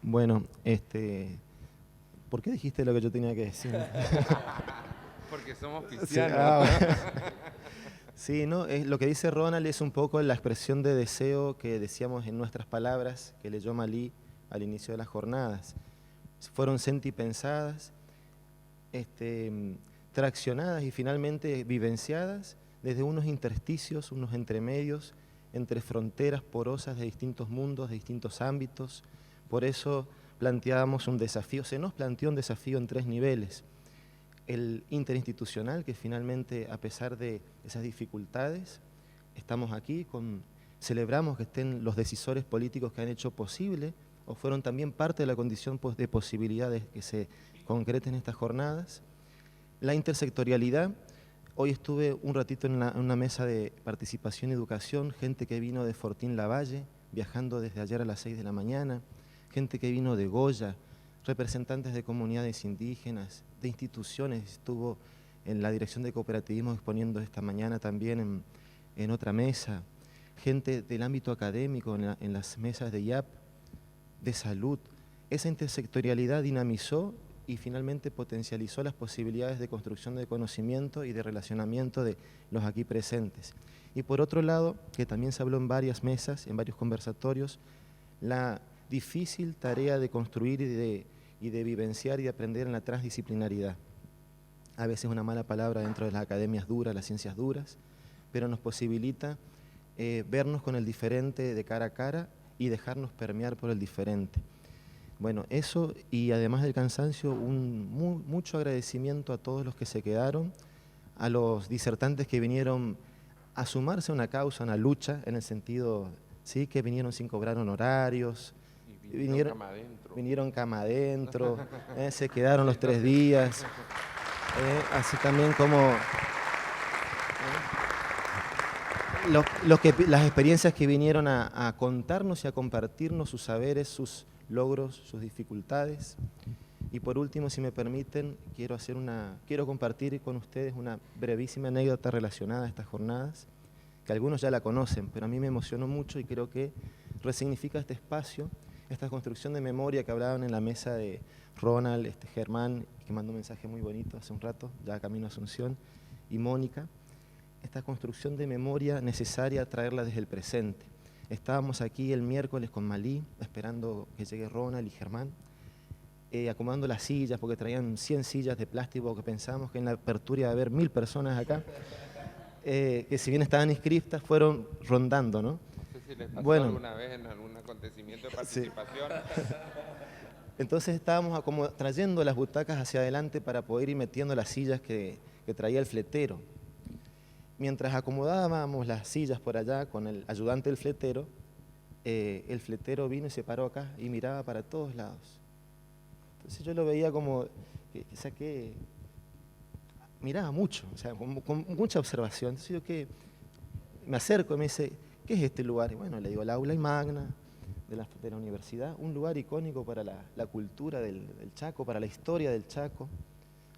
Bueno, ¿por qué dijiste lo que yo tenía que decir? Porque somos Sí, cristianos. Sí, ¿no? Lo que dice Ronald es un poco la expresión de deseo que decíamos en nuestras palabras, que leyó Malí al inicio de las jornadas. Fueron sentipensadas, traccionadas y finalmente vivenciadas desde unos intersticios, unos entremedios, entre fronteras porosas de distintos mundos, de distintos ámbitos. Por eso planteábamos un desafío, se nos planteó un desafío en 3 niveles. El interinstitucional, que finalmente, a pesar de esas dificultades, estamos aquí, celebramos que estén los decisores políticos que han hecho posible, o fueron también parte de la condición de posibilidades que se concreten estas jornadas. La intersectorialidad, hoy estuve un ratito en una mesa de participación y educación, gente que vino de Fortín Lavalle, viajando desde ayer a las 6 de la mañana, gente que vino de Goya, representantes de comunidades indígenas, de instituciones, estuvo en la Dirección de Cooperativismo exponiendo esta mañana también en otra mesa, gente del ámbito académico en las mesas de IAP, de salud. Esa intersectorialidad dinamizó y finalmente potencializó las posibilidades de construcción de conocimiento y de relacionamiento de los aquí presentes. Y por otro lado, que también se habló en varias mesas, en varios conversatorios, la difícil tarea de construir y de vivenciar y de aprender en la transdisciplinaridad. A veces una mala palabra dentro de las academias duras, las ciencias duras, pero nos posibilita vernos con el diferente de cara a cara y dejarnos permear por el diferente. Bueno, eso, y además del cansancio, mucho agradecimiento a todos los que se quedaron, a los disertantes que vinieron a sumarse a una causa, a una lucha, en el sentido, sí, que vinieron sin cobrar honorarios, vinieron cama adentro, se quedaron los 3 días, así también como las experiencias que vinieron a contarnos y a compartirnos sus saberes, sus logros, sus dificultades. Y por último, si me permiten, quiero compartir con ustedes una brevísima anécdota relacionada a estas jornadas, que algunos ya la conocen, pero a mí me emocionó mucho y creo que resignifica este espacio, esta construcción de memoria que hablaban en la mesa de Ronald, Germán, que mandó un mensaje muy bonito hace un rato, ya camino a Asunción, y Mónica. Esta construcción de memoria necesaria traerla desde el presente. Estábamos aquí el miércoles con Malí, esperando que llegue Ronald y Germán, acomodando las sillas, porque traían 100 sillas de plástico, porque pensábamos que en la apertura iba a haber 1000 personas acá, que si bien estaban inscritas, fueron rondando, ¿no? No sé si les pasó alguna vez en algún acontecimiento de participación. Sí. Entonces estábamos como trayendo las butacas hacia adelante para poder ir metiendo las sillas que traía el fletero. Mientras acomodábamos las sillas por allá con el ayudante del fletero, el fletero vino y se paró acá y miraba para todos lados. Entonces yo lo veía como, miraba mucho, o sea, con mucha observación. Entonces yo me acerco y me dice, ¿qué es este lugar? Y bueno, le digo, el aula magna de la universidad, un lugar icónico para la cultura del Chaco, para la historia del Chaco.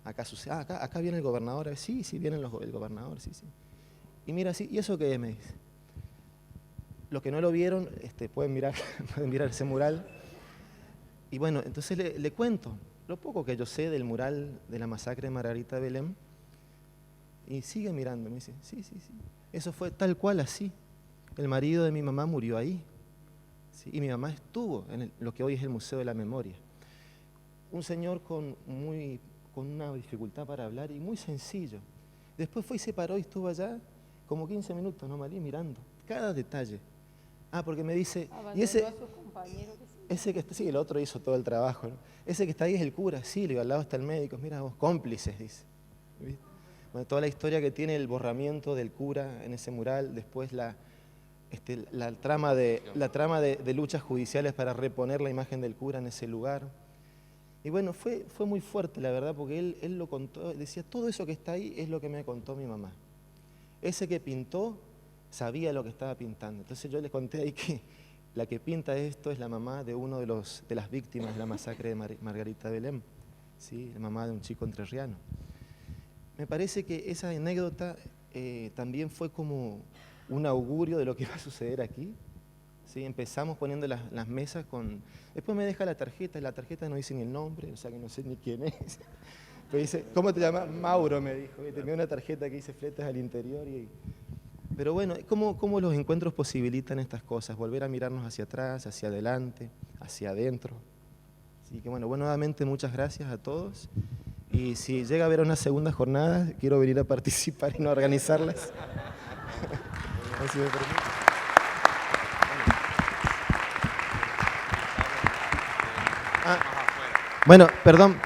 Acá sucede, acá viene el gobernador, sí, viene el gobernador, sí. Y mira, sí, ¿y eso qué es? Me dice. Los que no lo vieron, pueden mirar ese mural. Y bueno, entonces le cuento lo poco que yo sé del mural de la masacre de Margarita Belén. Y sigue mirando, me dice, sí. Eso fue tal cual así. El marido de mi mamá murió ahí. ¿Sí? Y mi mamá estuvo en lo que hoy es el Museo de la Memoria. Un señor con una dificultad para hablar y muy sencillo. Después fue y se paró y estuvo allá como 15 minutos, ¿no, Malí? Mirando cada detalle. Porque me dice, y ese que está, sí, el otro hizo todo el trabajo, ¿no? Ese que está ahí es el cura, sí, le digo, al lado está el médico, mira vos, cómplices, dice. ¿Viste? Bueno, toda la historia que tiene el borramiento del cura en ese mural, después la trama de luchas judiciales para reponer la imagen del cura en ese lugar. Y bueno, fue muy fuerte, la verdad, porque él lo contó, decía, todo eso que está ahí es lo que me contó mi mamá. Ese que pintó sabía lo que estaba pintando. Entonces yo les conté ahí que la que pinta esto es la mamá de uno de las víctimas de la masacre de Margarita Belén, ¿sí? La mamá de un chico entrerriano. Me parece que esa anécdota también fue como un augurio de lo que iba a suceder aquí. ¿Sí? Empezamos poniendo las mesas con... Después me deja la tarjeta no dice ni el nombre, o sea que no sé ni quién es. Pero dice, ¿cómo te llamas? Mauro, me dijo. Y tenía una tarjeta que dice fletes al interior. Pero bueno, ¿cómo los encuentros posibilitan estas cosas? Volver a mirarnos hacia atrás, hacia adelante, hacia adentro. Así que bueno, nuevamente muchas gracias a todos. Y si llega a haber una segunda jornada, quiero venir a participar y no organizarlas. Así me permite. Bueno, perdón.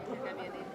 La camioneta.